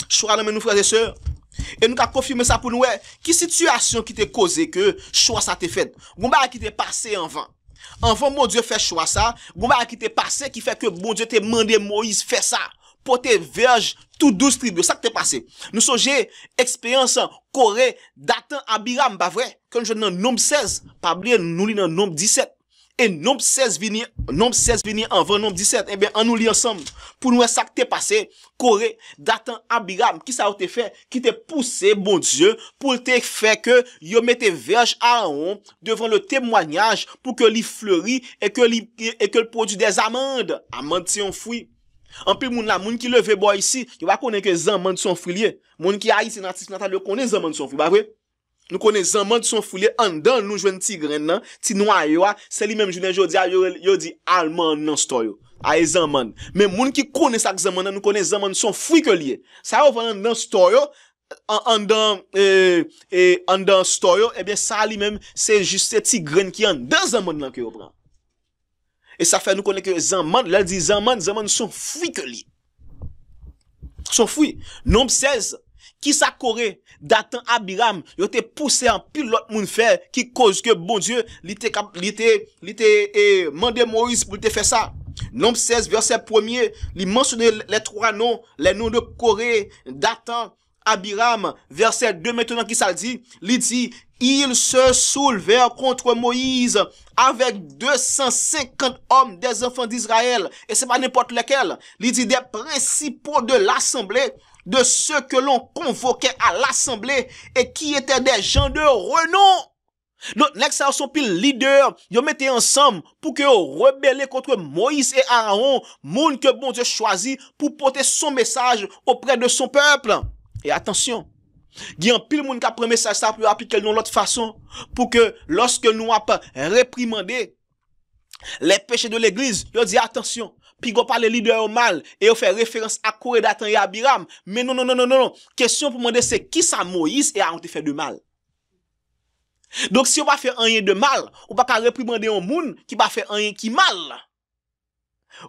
[SPEAKER 1] Choix dans nous, frères et sœurs. Et nous avons confirmé ça pour nous. Qui situation qui t'a causé que choix ça t'est fait? Gomba qui t'est passé avant. Avant, mon Dieu fait choix ça. Gomba qui t'est passé qui fait que bon Dieu t'a demandé Moïse fait ça. Pour tes verges, tout 12 tribus. Ça qui t'est passé. Nous songez, expérience Corée, Dathan, Abiram, pas vrai? Quand nous sommes dans nombre 16, pas oublier, nous lisons dans nombre 17. Et nombre 16 vini avant nombre 17. Eh bien, on nous lit ensemble. Pour nous, ça qui t'est passé, Corée, Dathan, Abiram, qui ça a été fait, qui t'est poussé, bon Dieu, pour te faire que, yo mette verge à Aaron, devant le témoignage, pour que l'y fleurit, et que le produit des amandes. Amandes, c'est un fruit. En plus, moun qui leve bois ici, il va connaître que les amandes sont fruits. Moun qui a ici, le connaît les amandes sont fruits, pas vrai? Nous connaissons amande son foulé en dedans nous jouons petit grain nan ti noyau c'est lui même journée jodi yo dit allemand non stoyo a amande mais moun qui connaît ça amande nous connaissons amande son fruit que lié ça va dans stoyo en dans stoyo et bien ça lui même c'est juste petit grain qui en dans amande là que on prend et ça fait nous connaît que amande là dit amande son fruit que lié son fruit nombre 16 qui ça Corée, Dathan, Abiram, yo te poussé en pile l'autre moun faire, qui cause que bon Dieu, li te mandé Moïse pour te faire ça. Nombre 16, verset 1er, il mentionne les trois noms, les noms de Corée, Dathan, Abiram, verset 2 maintenant qui ça dit, il dit, ils se soulevèrent contre Moïse avec 250 hommes des enfants d'Israël. Et c'est pas n'importe lesquels. Il dit des principaux de l'assemblée, de ceux que l'on convoquait à l'assemblée et qui étaient des gens de renom. Donc, les sont pile leaders, ils mettaient ensemble pour que rebellent contre Moïse et Aaron, moun que bon Dieu choisit pour porter son message auprès de son peuple. Et attention, il y a un pile moun qui a pris message ça pour appliquer de l'autre façon, pour que lorsque nous avons réprimandé les péchés de l'église, il dit attention, puis go parler leader au mal, et on fait référence à Corée, Dathan et Abiram. Mais non. Question pour demander c'est qui ça Moïse et Aaron te fait de mal. Donc si on pas fait rien de mal, on pas réprimander un monde qui pas fait rien qui mal.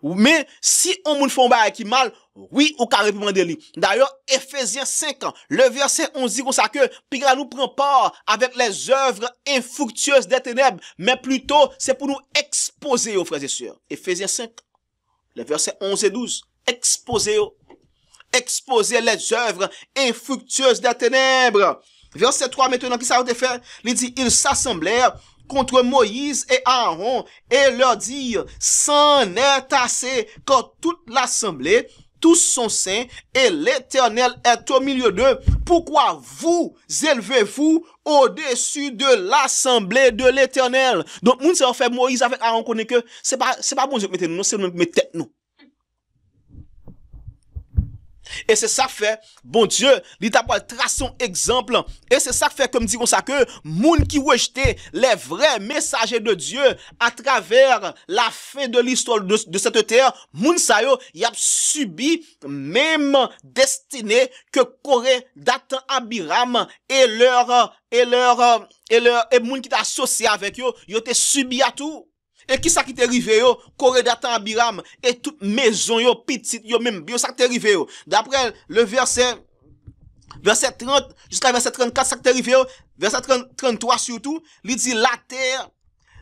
[SPEAKER 1] Mais si on moun font bail qui mal, oui, on peut réprimander lui. D'ailleurs, Ephésiens 5, le verset 11 dit comme ça que Pigra nous prend part avec les œuvres infructueuses des ténèbres, mais plutôt c'est pour nous exposer aux frères et sœurs. Ephésiens 5, le verset 11 et 12, exposer les œuvres infructueuses des ténèbres. Verset 3 maintenant, qui ça a été fait? Il dit, ils s'assemblèrent contre Moïse et Aaron et leur dire, c'en est assez quand toute l'assemblée, tous sont saints et l'Éternel est au milieu d'eux. Pourquoi vous élevez-vous au-dessus de l'assemblée de l'Éternel? Donc, moun se fait Moïse avec Aaron connaît que c'est pas bon Dieu mettez nous, c'est nous mettre tête nous. Et c'est ça fait, bon Dieu, il t'a pas tracé un exemple. Et c'est ça fait, comme dit comme ça, que moun qui rejetait les vrais messagers de Dieu à travers la fin de l'histoire de cette terre, moun sa yo, y a subi même destinée que Corée, Dathan, Abiram et moun qui t'a associé avec eux, yo te subi à tout. Et qui ça qui t'est arrivé yo, Corée, Dathan, Abiram, et toute maison yo, petite yo, même bio, ça qui t'est arrivé yo. D'après le verset 30, jusqu'à verset 34, ça qui t'est arrivé yo, verset 33 surtout, il dit la terre,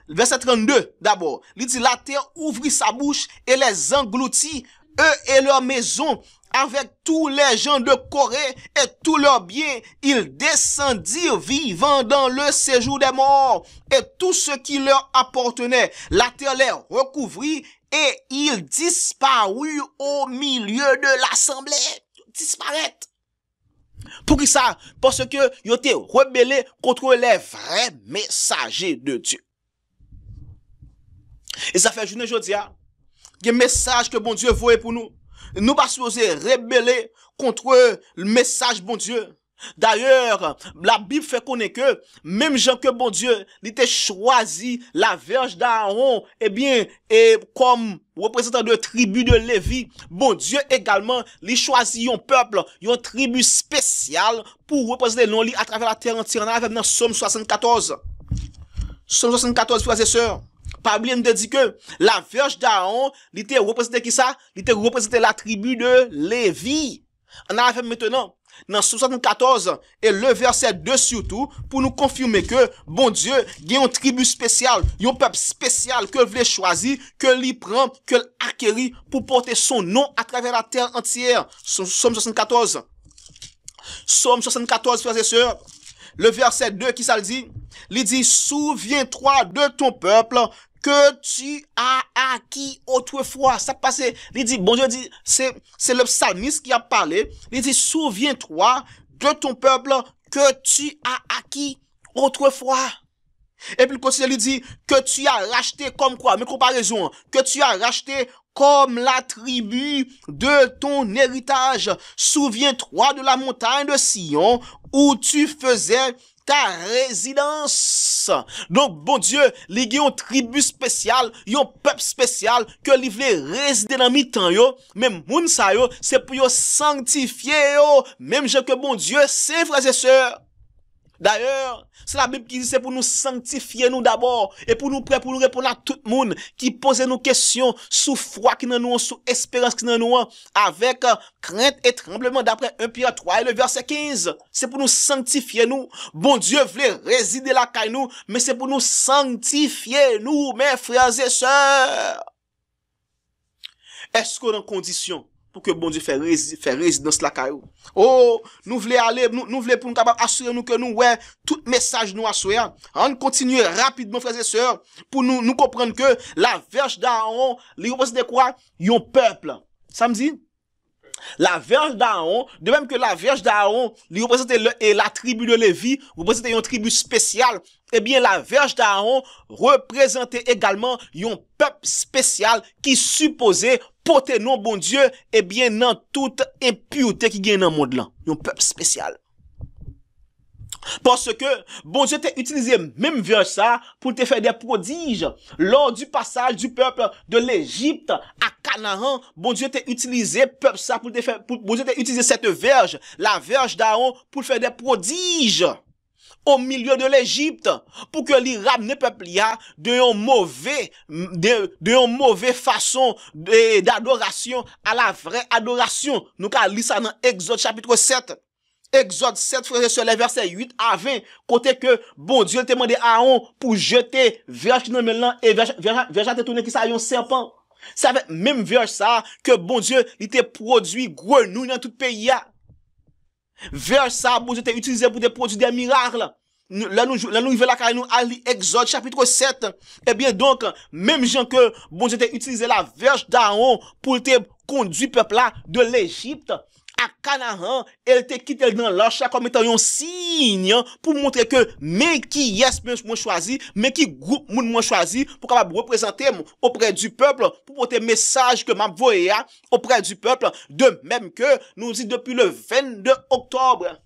[SPEAKER 1] verset 32 d'abord, il dit la terre ouvrit sa bouche et les engloutit, eux et leurs maisons, avec tous les gens de Corée et tous leurs biens, ils descendirent vivants dans le séjour des morts. Et tout ce qui leur appartenait, la terre les recouvrit et ils disparurent au milieu de l'assemblée. Disparaître. Pour qui ça? Parce que ils étaient rebellés contre les vrais messagers de Dieu. Et ça fait journée aujourd'hui, il y a un message que bon Dieu voit pour nous. Nous pas supposés rebeller contre le message bon Dieu. D'ailleurs, la Bible fait connaître que même Jean que bon Dieu, il était choisi la verge d'Aaron, eh bien, et comme représentant de tribu de Lévi, bon Dieu également, il choisit un peuple, une tribu spéciale pour représenter non à travers la terre entière. Avec dans Somme 74. Somme 74, frères et sœurs. Pas oublier de dire que la verge d'Aaron, il était représenté qui ça? Il était représenté la tribu de Lévi. On a fait maintenant, dans 74, et le verset 2 surtout, pour nous confirmer que, bon Dieu, il y a une tribu spéciale, un peuple spécial que voulait choisir, que l'y prend, que l'acquérit pour porter son nom à travers la terre entière. Somme 74. Somme 74, frères et sœurs. Le verset 2 qui ça le dit? Il dit, souviens-toi de ton peuple que tu as acquis autrefois. Ça passe, il dit, bon Dieu dit, c'est le psalmiste qui a parlé. Il dit, souviens-toi de ton peuple que tu as acquis autrefois. Et puis, le conseiller lui dit, que tu as racheté comme quoi? Mais comparaison, que tu as racheté comme la tribu de ton héritage. Souviens-toi de la montagne de Sion où tu faisais ta résidence. Donc, bon Dieu, il y a une tribu spéciale, un peuple spécial, que il voulait résider dans mi-temps, yo. Même moun sa yo, c'est pour yo sanctifier yo. Même je que bon Dieu, c'est frères et sœurs. D'ailleurs, c'est la Bible qui dit c'est pour nous sanctifier nous d'abord et pour nous prêts pour nous répondre à tout le monde qui pose nos questions sous foi qui nous sous espérance qui nous avec crainte et tremblement d'après 1 Pierre 3 et le verset 15. C'est pour nous sanctifier nous. Bon Dieu voulait résider la caille nous, mais c'est pour nous sanctifier nous, mes frères et sœurs. Est-ce qu'on est en condition pour que bon Dieu fait résidence la caillou? Oh, nous voulons aller, nous voulons pour nous capable assurer nous que nous, ouais, tout message nous assurer. On continue rapidement, frères et sœurs, pour nous comprendre que la verge d'Aaron, il représente quoi? Un peuple. Ça me dit? La verge d'Aaron, de même que la verge d'Aaron, il représente la tribu de Lévi, représente une tribu spéciale, eh bien, la verge d'Aaron représentait également un peuple spécial qui supposait porter non bon Dieu, eh bien, dans toute impureté qui gagne dans le monde là. Un peuple spécial. Parce que, bon Dieu t'a utilisé même vers ça pour te faire des prodiges. Lors du passage du peuple de l'Égypte à Canaan, bon Dieu t'a utilisé peuple ça pour te faire, bon Dieu t'a utilisé cette verge, la verge d'Aaron, pour faire des prodiges au milieu de l'Égypte, pour que lui ramène peuple là de un mauvais façon d'adoration à la vraie adoration. Nous allons lire ça dans Exode chapitre 7. Exode 7, frères et sœurs, les versets 8 à 20, côté que, bon Dieu te demandé à Aaron pour jeter verge qui nous met là, et verge te tourner qui ça un serpent. C'est avec même verge ça, que bon Dieu, il te produit grenouille dans tout pays. Verge ça, bon Dieu te utilisé pour te produire des miracles. Là, nous vivons la carrière, nous, à Exode, chapitre 7. Eh bien, donc, même gens que, bon Dieu te utilisé la verge d'Aaron pour te conduire peuple là de l'Égypte à Canaan, elle te quitté dans l'arche comme étant un signe pour montrer que, mais qui est moi choisi, mais qui groupe moi choisi pour capable représenter auprès du peuple, pour porter message que m'a voyé auprès du peuple, de même que nous dit depuis le 22 octobre.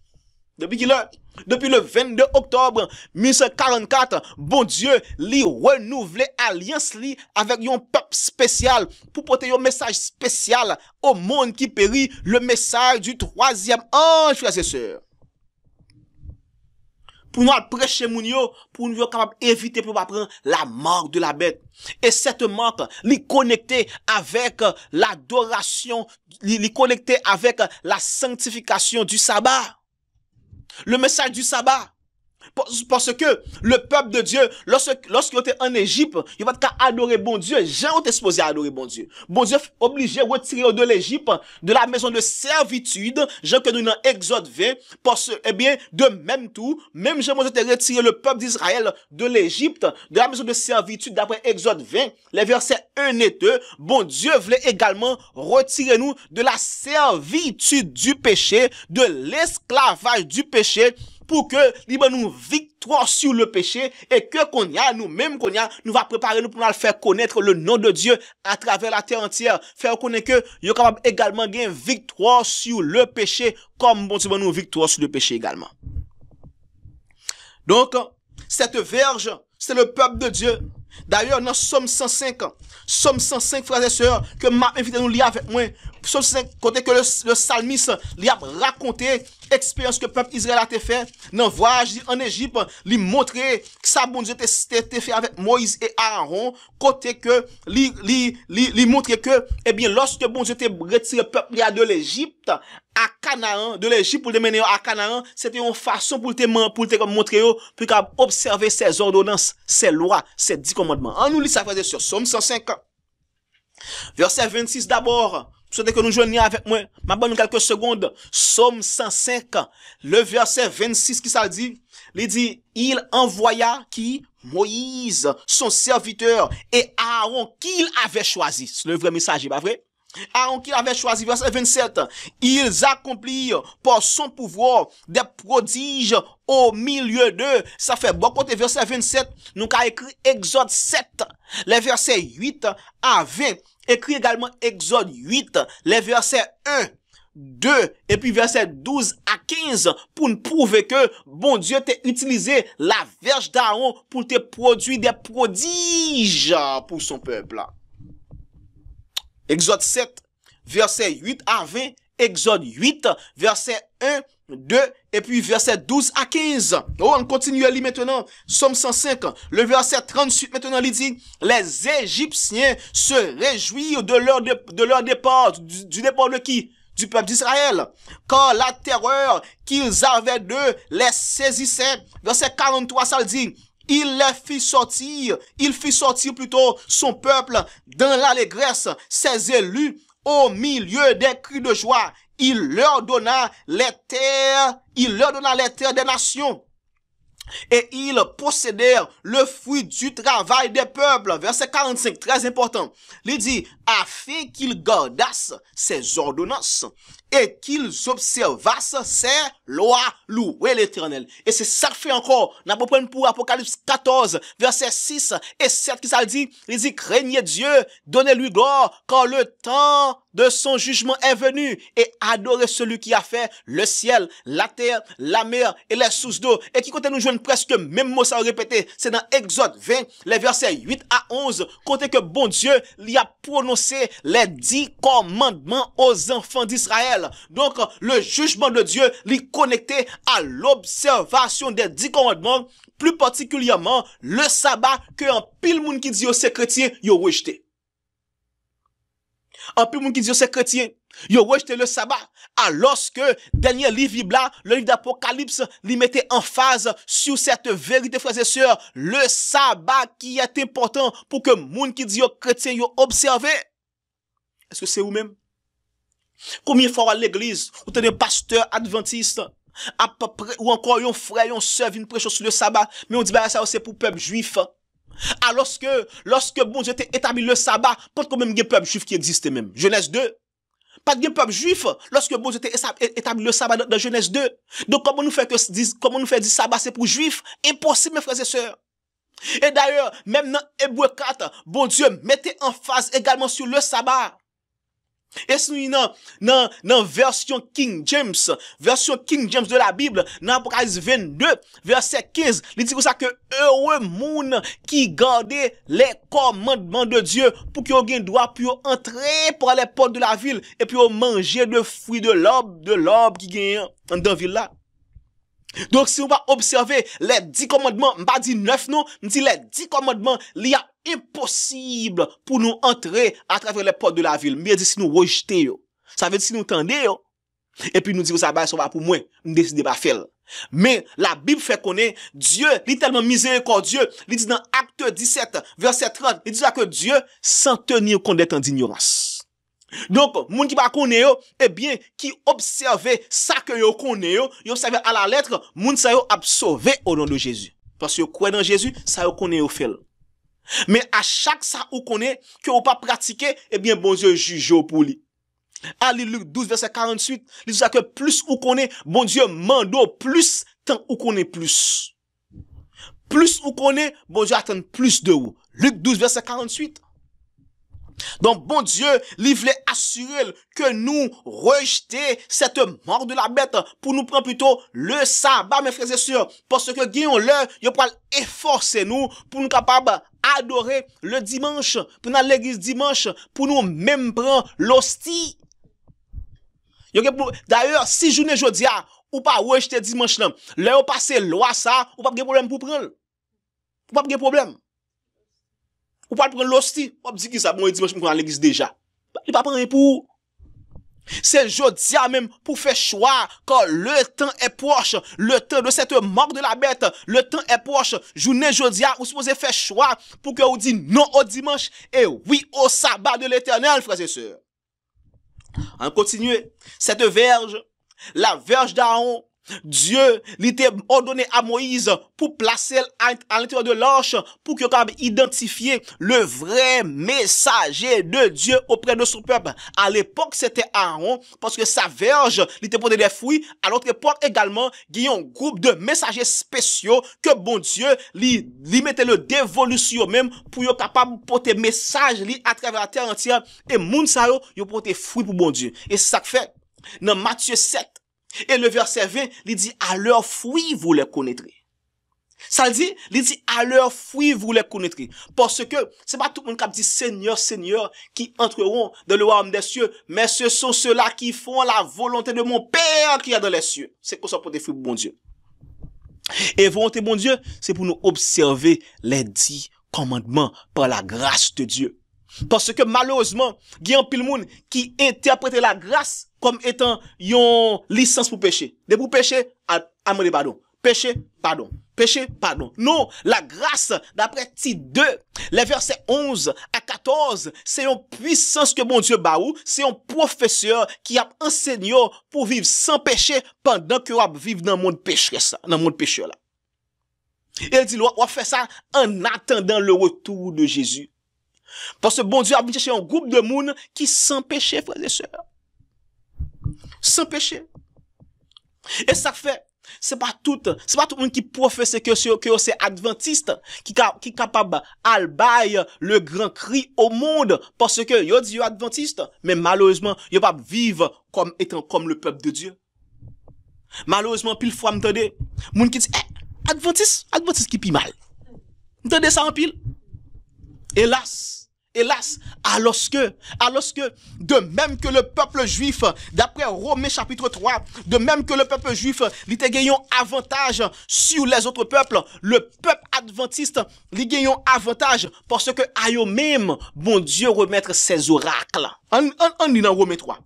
[SPEAKER 1] Depuis le 22 octobre 1944, bon Dieu, li renouvelé alliance li avec un peuple spécial pour porter un message spécial au monde qui périt, le message du troisième ange, frères et sœurs. Pour nous prêcher moun yo, pour nous capable éviter pour pas prendre la marque de la bête. Et cette marque, li connecté avec l'adoration, li connecté avec la sanctification du sabbat. Le message du sabbat. Parce que le peuple de Dieu, lorsqu'il était en Égypte, il va pas adorer bon Dieu. Jean était supposé adorer bon Dieu. Bon Dieu obligé de retirer de l'Égypte, de la maison de servitude, Jean que nous dans Exode 20, parce que, eh bien, de même tout, même Jean était retiré le peuple d'Israël de l'Égypte, de la maison de servitude, d'après Exode 20, les versets 1 et 2, bon Dieu voulait également retirer nous de la servitude du péché, de l'esclavage du péché, pour que nous victoire sur le péché et que nous va préparer nous pour nous faire connaître le nom de Dieu à travers la terre entière, faire connaître que nous capable également gagner victoire sur le péché comme bon Dieu nous victoire sur le péché également. Donc cette verge, c'est le peuple de Dieu. D'ailleurs, dans Somme 105, frères et sœurs, que m'a invité à nous lire avec moi. Somme 105, côté que le psalmiste lui a raconté expérience que le peuple Israël a fait dans le voyage en Égypte, lui montrer que ça bon Dieu t'a fait avec Moïse et Aaron, côté que lui montrer que, eh bien, lorsque bon Dieu t'a retiré le peuple de l'Égypte à Canaan, de l'Égypte pour le mener à Canaan, c'était une façon pour te montrer, pour observer ses ordonnances, ses lois, ses 10 commandements. On nous lit ça, frère, sur Somme 105. Verset 26 d'abord. Souhaitez que nous joignions avec moi. Ma bonne quelques secondes. Somme 105. Le verset 26 qui ça dit. Il dit, il envoya qui? Moïse, son serviteur, et Aaron qu'il avait choisi. C'est le vrai message, pas vrai? Aaron qu'il avait choisi, verset 27. Ils accomplirent par son pouvoir des prodiges au milieu d'eux. Ça fait bon côté verset 27. Nous avons écrit Exode 7, les versets 8 à 20. Écrit également Exode 8, les versets 1, 2, et puis versets 12 à 15, pour nous prouver que bon Dieu t'a utilisé la verge d'Aaron pour te produire des prodiges pour son peuple. Exode 7, versets 8 à 20, Exode 8, versets 1, 2, et puis verset 12 à 15. Oh, on continue à lire maintenant. Somme 105, le verset 38 maintenant, il dit, les Égyptiens se réjouirent de leur départ, du départ de qui? Du peuple d'Israël. Car la terreur qu'ils avaient d'eux les saisissait. Verset 43, ça le dit, il fit sortir plutôt son peuple dans l'allégresse, ses élus au milieu des cris de joie. Il leur donna les terres des nations. Et ils possédèrent le fruit du travail des peuples. Verset 45, très important. Il dit, afin qu'ils gardassent ses ordonnances et qu'ils observassent ses lois, louer l'Éternel. Et c'est ça que fait encore. On va prendre pour Apocalypse 14, verset 6 et 7 qui ça dit, il dit, craignez Dieu, donnez-lui gloire, car le temps de son jugement est venu, et adorez celui qui a fait le ciel, la terre, la mer et les sources d'eau. Et qui compte nous joindre presque même mot ça répété, c'est dans Exode 20, les versets 8 à 11, comptez que bon Dieu lui a prononcé les 10 commandements aux enfants d'Israël. Donc, le jugement de Dieu lui connecté à l'observation des 10 commandements, plus particulièrement le sabbat que un pile monde qui dit aux chrétiens, yo rejeté. Un peu moun qui dit c'est chrétien, yo rejeté le sabbat, alors que dernier livre là, le livre d'Apocalypse, lui mettait en phase sur cette vérité, frères et sœurs, le sabbat qui est important pour que moun qui dit chrétien yo observe. Est-ce que c'est vous-même? Combien de fois à l'église, ou t'es un pasteur adventiste, à peu près, ou encore un frère, un sœur, une prêche sur le sabbat, mais on dit bah ça c'est pour peuple juif. Alors que, lorsque bon Dieu t'a établi le sabbat, pas de même peuple juif qui existait même. Genèse 2. Pas de peuple juif, lorsque bon Dieu t'a établi le sabbat dans Genèse 2. Donc, comment nous fait dire sabbat c'est pour juifs? Impossible, mes frères et sœurs. Et d'ailleurs, même dans Hébreux 4, bon Dieu mettait en phase également sur le sabbat. Et si dans version King James de la Bible, dans Apocalypse 22, verset 15, il dit comme ça que heureux monde qui gardait les commandements de Dieu pour qu'ils aient droit pour entrer par les portes de la ville et puis manger de fruits de l'arbre qui gagne dans la ville là. Donc, si on va observer les 10 commandements, on va dire 9 non, on dit les 10 commandements, il y a impossible pour nous entrer à travers les portes de la ville. Mais si nous rejetons, ça veut dire si nous tendons, et puis nous disons ça va pour moi, nous décidons pas faire. Mais la Bible fait connaître Dieu, il est tellement miséricordieux, il dit dans Acte 17, verset 30, il dit que Dieu sans tenir compte des temps d'ignorance. Donc, moun qui pas connaît eh bien, qui observait ça que yo connaît yo observait à la lettre, moun ça yo a sauvé au nom de Jésus. Parce que croire dans Jésus, ça yo connaît yo fait. Mais à chaque ça ou connaît que ou pas pratiquer, eh bien, bon Dieu juge pour lui. À Luc 12, verset 48, il dit que plus ou connaît, bon Dieu mando plus, tant ou connaît plus. Plus ou connaît, bon Dieu attend plus de vous. Luc 12, verset 48. Donc, bon Dieu, il voulait assurer que nous rejeter cette mort de la bête pour nous prendre plutôt le sabbat, mes frères et sœurs. Parce que, guillons-le, il va efforcer nous pour nous capables adorer le dimanche, pour nous aller à l'église dimanche, pour nous même prendre l'hostie. D'ailleurs, si journée jeudi, ou pas rejeter dimanche là, là, on passe loi ça, ou pas de problème pour prendre. Ou pas de problème. Ou pas prendre l'hostie. On dit que ça, bon, dimanche, je vais à l'église déjà. Il pas prendre pour. C'est jeudi même pour faire choix, quand le temps est proche, le temps de cette mort de la bête, le temps est proche, journée jeudi, vous supposez faire choix pour que vous dites non au dimanche et oui au sabbat de l'Éternel, frères et sœurs. On continue. Cette verge, la verge d'Aaron, Dieu l'était ordonné à Moïse pour placer à l'intérieur de l'arche pour qu'il puisse identifier le vrai messager de Dieu auprès de son peuple. À l'époque, c'était Aaron parce que sa verge l'était porté des fruits. À l'autre époque également, il y a un groupe de messagers spéciaux que bon Dieu lui mettait le dévolution même pour être capable de porter message à travers la terre entière et moun sa yo porter fruit pour bon Dieu. Et c'est ça que fait dans Matthieu 7. Et le verset 20, il dit, à leurs fruits, vous les connaîtrez. Ça dit, il dit, à leurs fruits, vous les connaîtrez. Parce que, c'est pas tout le monde qui dit, Seigneur, Seigneur, qui entreront dans le royaume des cieux, mais ce sont ceux-là qui font la volonté de mon Père qui est dans les cieux. C'est pour ça pour des fruits, bon Dieu. Et volonté, bon Dieu, c'est pour nous observer les 10 commandements par la grâce de Dieu. Parce que malheureusement, il y a un pile monde qui interprète la grâce comme étant une licence pour pécher. De pour pécher, à demander pardon. Pécher, pardon. Péché, pardon. Non, la grâce, d'après Tite 2, les versets 11 à 14, c'est une puissance que bon Dieu baou, c'est un professeur qui a enseigné pour vivre sans péché pendant que vous vivez dans le monde péché, dans le monde péché là. Et il dit, on fait ça en attendant le retour de Jésus. Parce que bon Dieu a venu chercher un groupe de monde qui sans péché, frères et sœurs. Sans péché. Et ça fait, c'est pas tout le monde qui professe que c'est adventiste, qui capable à bailler le grand cri au monde, parce que yo dit yo adventiste, mais malheureusement, yo pas vivre comme étant comme le peuple de Dieu. Malheureusement, pile fois m'entendez, moun qui dit, adventiste qui pi mal. M'entendez ça en pile? Hélas, alors que, de même que le peuple juif, d'après Romains chapitre 3, de même que le peuple juif, il était gagnant avantage sur les autres peuples, le peuple adventiste, il gagnant avantage parce que à eux même, bon Dieu remettre ses oracles. On dit dans Romains 3,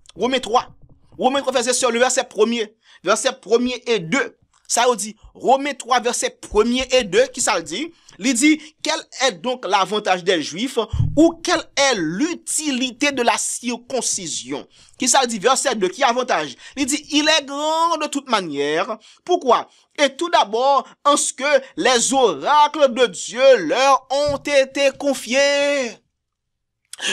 [SPEAKER 1] verset le verset 1er et 2. Ça veut dire, Romains 3, verset 1er et 2, qui ça le dit? Il dit, quel est donc l'avantage des Juifs ou quelle est l'utilité de la circoncision? Qui ça le dit? Verset 2, qui avantage? Il dit, il est grand de toute manière. Pourquoi? Et tout d'abord, en ce que les oracles de Dieu leur ont été confiés.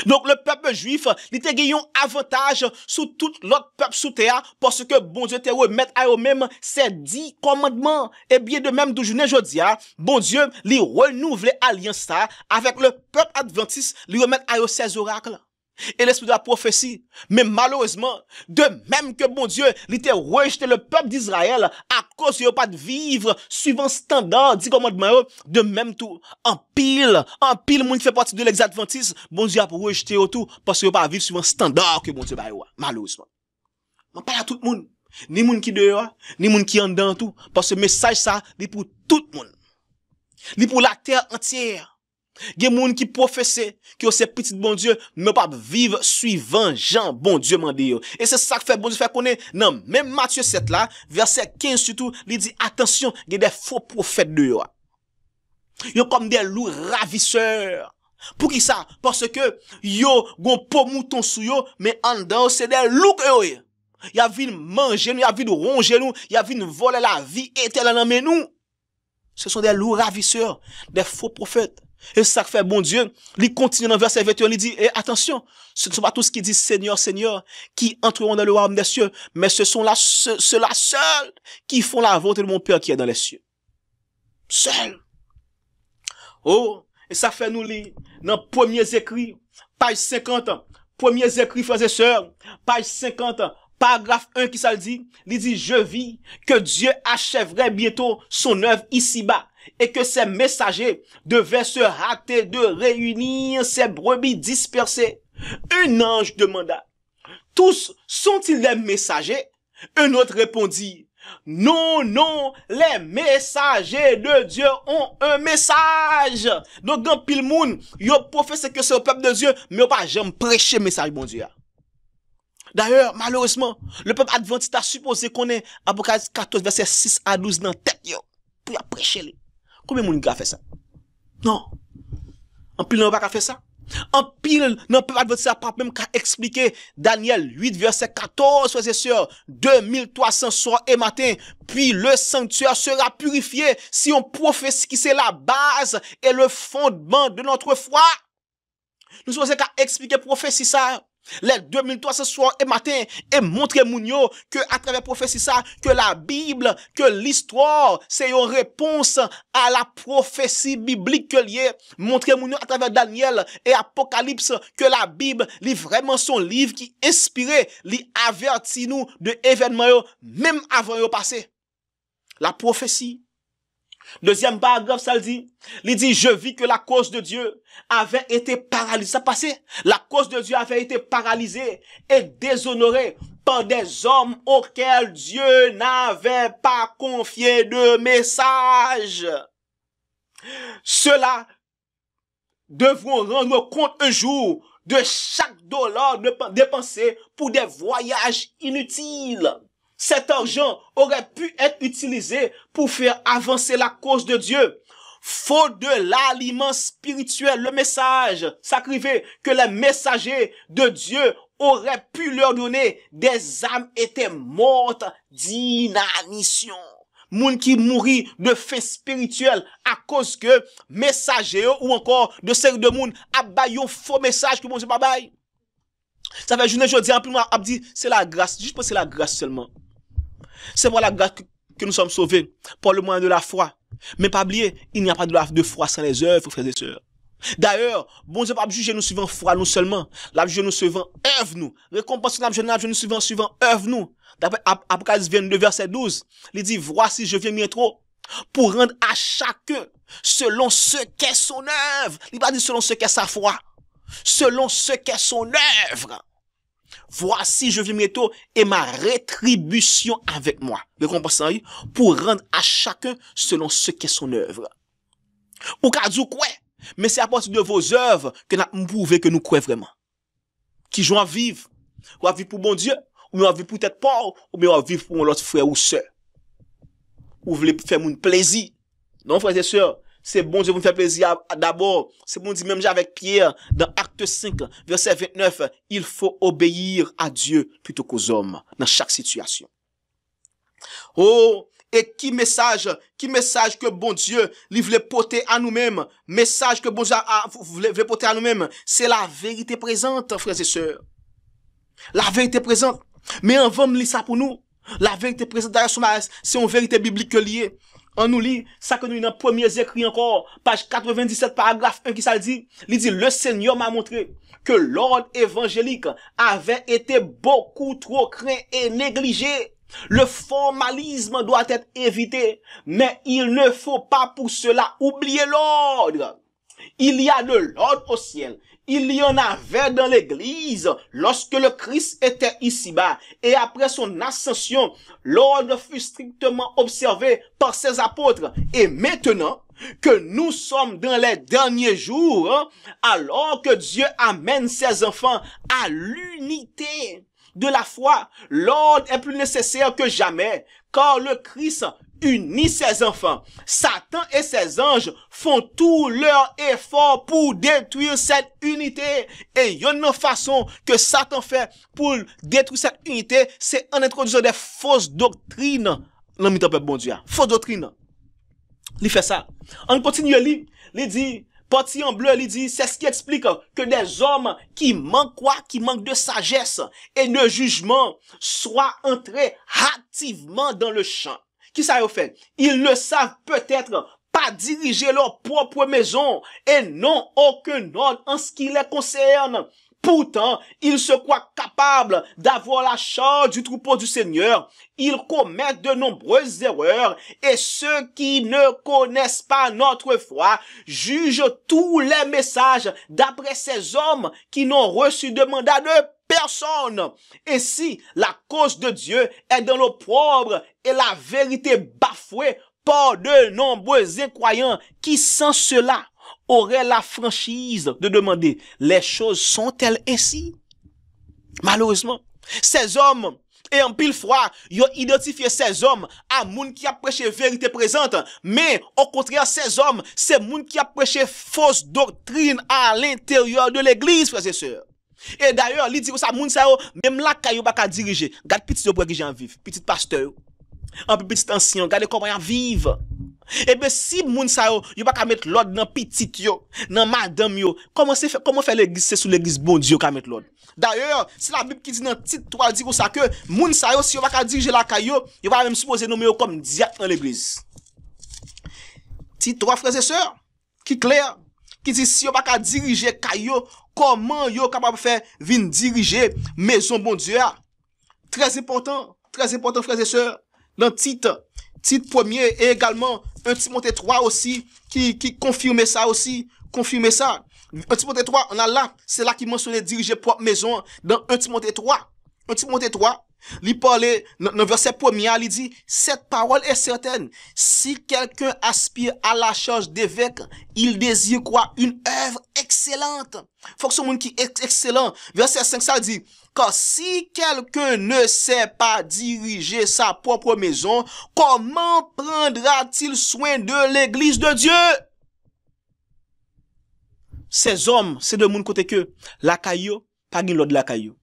[SPEAKER 1] Donc, le peuple juif, il était gagné un avantage sur tout l'autre peuple sous terre parce que bon Dieu te remet à eux-mêmes ses 10 commandements. Et bien de même, d'aujourd'hui, aujourd'hui, bon Dieu, il renouvelle l'alliance avec le peuple adventiste, il remet à eux ses oracles. Et l'esprit de la prophétie. Mais malheureusement, de même que bon Dieu, il était rejeté le peuple d'Israël à cause de pas de vivre suivant standard, 10 commandements, de même tout, en pile, monde qui fait partie de l'exadventisme, bon Dieu a rejeté tout parce que pas vivre suivant standard que bon Dieu va malheureusement. On parle à tout le monde, ni monde qui dehors, ni monde qui en dedans tout, parce que le message ça, c'est pour tout le monde. C'est pour la terre entière. Il y a des gens qui professent que c'est petit bon Dieu, mais pas vivre suivant Jean, bon Dieu m'a dit. Et c'est ça que fait bon Dieu fait connaître. Non, même Matthieu 7 là, verset 15 surtout, il dit attention, il y a des faux prophètes dehors. Ils ont comme des loups ravisseurs. Pour qui ça? Parce que yo gon pot mouton sou yo, mais en dedans c'est des loups que yo. Y a vinn manger nous, y a vinn ronger nous, y a vinn voler la vie éternelle dans nous. Ce sont des loups ravisseurs, des faux prophètes. Et ça fait bon Dieu, il continue dans le verset 21, il dit, attention, ce ne sont pas tous qui disent Seigneur, Seigneur, qui entreront dans le royaume des cieux, mais ce sont ceux-là seuls qui font la volonté de mon Père qui est dans les cieux. Seuls. Oh, et ça fait nous lire dans premiers écrits, page 50, premiers écrits, frères et sœurs, page 50, paragraphe 1 qui ça le dit, il dit, je vis que Dieu achèverait bientôt son œuvre ici-bas, et que ses messagers devaient se hâter de réunir ses brebis dispersées. Un ange demanda, tous sont-ils des messagers? Un autre répondit, non, les messagers de Dieu ont un message. Donc, dans pile moun, yo professe que c'est le peuple de Dieu, mais yo pas jamais prêcher message bon Dieu. D'ailleurs, malheureusement, le peuple adventiste a supposé qu'on ait Apocalypse 14, verset 6 à 12 dans la tête, yo, pour y prêcher. Combien de monde a fait ça? Non. En pile, n'a pas fait ça. En pile, n'a pas même qu'à expliquer Daniel 8, verset 14, frères et sœurs, 2300 soirs et matin, puis le sanctuaire sera purifié si on prophétie qui c'est la base et le fondement de notre foi. Nous sommes qu'à expliquer prophétie ça. Les 2300 soirs et matin et montrer mounio que à travers prophétie ça que la Bible, que l'histoire c'est une réponse à la prophétie biblique que lié montrer mounio à travers Daniel et Apocalypse que la Bible lit vraiment son livre qui inspiré, li avertit nous de événements même avant de passer. La prophétie. Deuxième paragraphe, ça le dit. Il dit, je vis que la cause de Dieu avait été paralysée. Ça passait. La cause de Dieu avait été paralysée et déshonorée par des hommes auxquels Dieu n'avait pas confié de message. Ceux-là devront rendre compte un jour de chaque dollar dépensé pour des voyages inutiles. Cet argent aurait pu être utilisé pour faire avancer la cause de Dieu. Faute de l'aliment spirituel, le message sacrifié que les messagers de Dieu auraient pu leur donner, des âmes étaient mortes d'inanition. moun qui mourit de faim spirituel à cause que messager ou encore de série de moun a bay un faux message que bon Dieu pas bay. Ça fait journée jodi en plus moi a dit c'est la grâce, juste c'est la grâce seulement. C'est pour la grâce que nous sommes sauvés par le moyen de la foi. Mais pas oublier, il n'y a pas de foi sans les œuvres, frères et sœurs. D'ailleurs, bon Dieu pas juger nous suivant foi nous seulement, la juger nous suivant œuvre nous. Récompense la juger nous suivant œuvre nous. D'après Apocalypse 22 verset 12, il dit voici je viens bientôt pour rendre à chacun selon ce qu'est son œuvre. Il pas dit selon ce qu'est sa foi, selon ce qu'est son œuvre. Voici je viens bientôt et ma rétribution avec moi. Récompense pour rendre à chacun selon ce qu'est son œuvre. Ou ka dou quoi? Mais c'est à partir de vos œuvres que nous prouvons que nous croyons vraiment. Qui jouent à vivre. Ou à vivre pour bon Dieu, ou à vivre pour tête pauvre, ou bien à vivre pour l'autre frère ou sœur. Ou voulez faire mon plaisir. Non, frères et sœurs, c'est bon Dieu vous faire plaisir d'abord. C'est bon Dieu même avec Pierre, dans Acte 5, verset 29, il faut obéir à Dieu plutôt qu'aux hommes, dans chaque situation. Oh, et qui message que bon Dieu lui voulait porter à nous-mêmes, message que bon Dieu voulait porter à nous-mêmes, c'est la vérité présente, frères et sœurs. La vérité présente. Mais on va me lire ça pour nous. La vérité présente, d'ailleurs, c'est une vérité biblique liée. On nous lit ça que nous dans premiers écrits encore, page 97, paragraphe 1 qui ça dit. Il dit, le Seigneur m'a montré que l'ordre évangélique avait été beaucoup trop craint et négligé. Le formalisme doit être évité, mais il ne faut pas pour cela oublier l'ordre. Il y a de l'ordre au ciel. Il y en avait dans l'église lorsque le Christ était ici-bas. Et après son ascension, l'ordre fut strictement observé par ses apôtres. Et maintenant que nous sommes dans les derniers jours, alors que Dieu amène ses enfants à l'unité de la foi, l'ordre est plus nécessaire que jamais, car le Christ unit ses enfants. Satan et ses anges font tout leur effort pour détruire cette unité. Et il y a une façon que Satan fait pour détruire cette unité, c'est en introduisant des fausses doctrines dans le peuple bon Dieu. Fausses doctrines. Il fait ça. On continue à lire. Il dit, parti en bleu, il dit, c'est ce qui explique que des hommes qui manquent quoi? Qui manquent de sagesse et de jugement soient entrés activement dans le champ. Qui ça a fait? Ils ne savent peut-être pas diriger leur propre maison et n'ont aucun ordre en ce qui les concerne. Pourtant, ils se croient capables d'avoir la charge du troupeau du Seigneur. Ils commettent de nombreuses erreurs et ceux qui ne connaissent pas notre foi jugent tous les messages d'après ces hommes qui n'ont reçu de mandat de personne. Ainsi, la cause de Dieu est dans l'opprobre et la vérité bafouée par de nombreux incroyants qui, sans cela, auraient la franchise de demander les choses sont-elles ainsi? Malheureusement, ces hommes, et en pile fois, ils ont identifié ces hommes à moun qui a prêché vérité présente, mais au contraire, ces hommes, c'est moun qui a prêché fausse doctrine à l'intérieur de l'église, frères et sœurs. Et d'ailleurs, il dit que ça, moun sa yo, même là, kayo pas qu'à diriger. Gade petit yo pour que j'en vive, petit pasteur, un peu petit ancien, regardez comment ils vivent. Eh bien, si moun sa yo pas qu'à mettre l'ordre dans petit yo, dans madame yo, comment fait l'église, c'est sous l'église bon Dieu qu'à mettre l'ordre. D'ailleurs, c'est la Bible qui dit dans titre 3, dit comme ça que moun sa yo, si yo pas qu'à diriger la kayo, yo va même supposer nommer yo comme diacre dans l'église. Titre 3, frères et sœurs, qui clair, qui dit si yo pas qu'à diriger kayo, comment yo capable faire venir diriger maison bon Dieu. Très important, frères et sœurs, dans titre premier et également 1 Timothée 3 aussi qui confirme ça aussi, confirme ça. 1 Timothée 3, on a là, c'est là qui mentionne diriger propre maison dans 1 Timothée 3. 1 Timothée 3, il parlait dans verset 1er, il dit cette parole est certaine, si quelqu'un aspire à la charge d'évêque, il désire quoi? Une œuvre excellente. Faut que ce monde qui est excellent. Verset 5 ça dit car si quelqu'un ne sait pas diriger sa propre maison, comment prendra-t-il soin de l'église de Dieu? Ces hommes, c'est de mon côté que la caillou, pas l'ordre la caillou.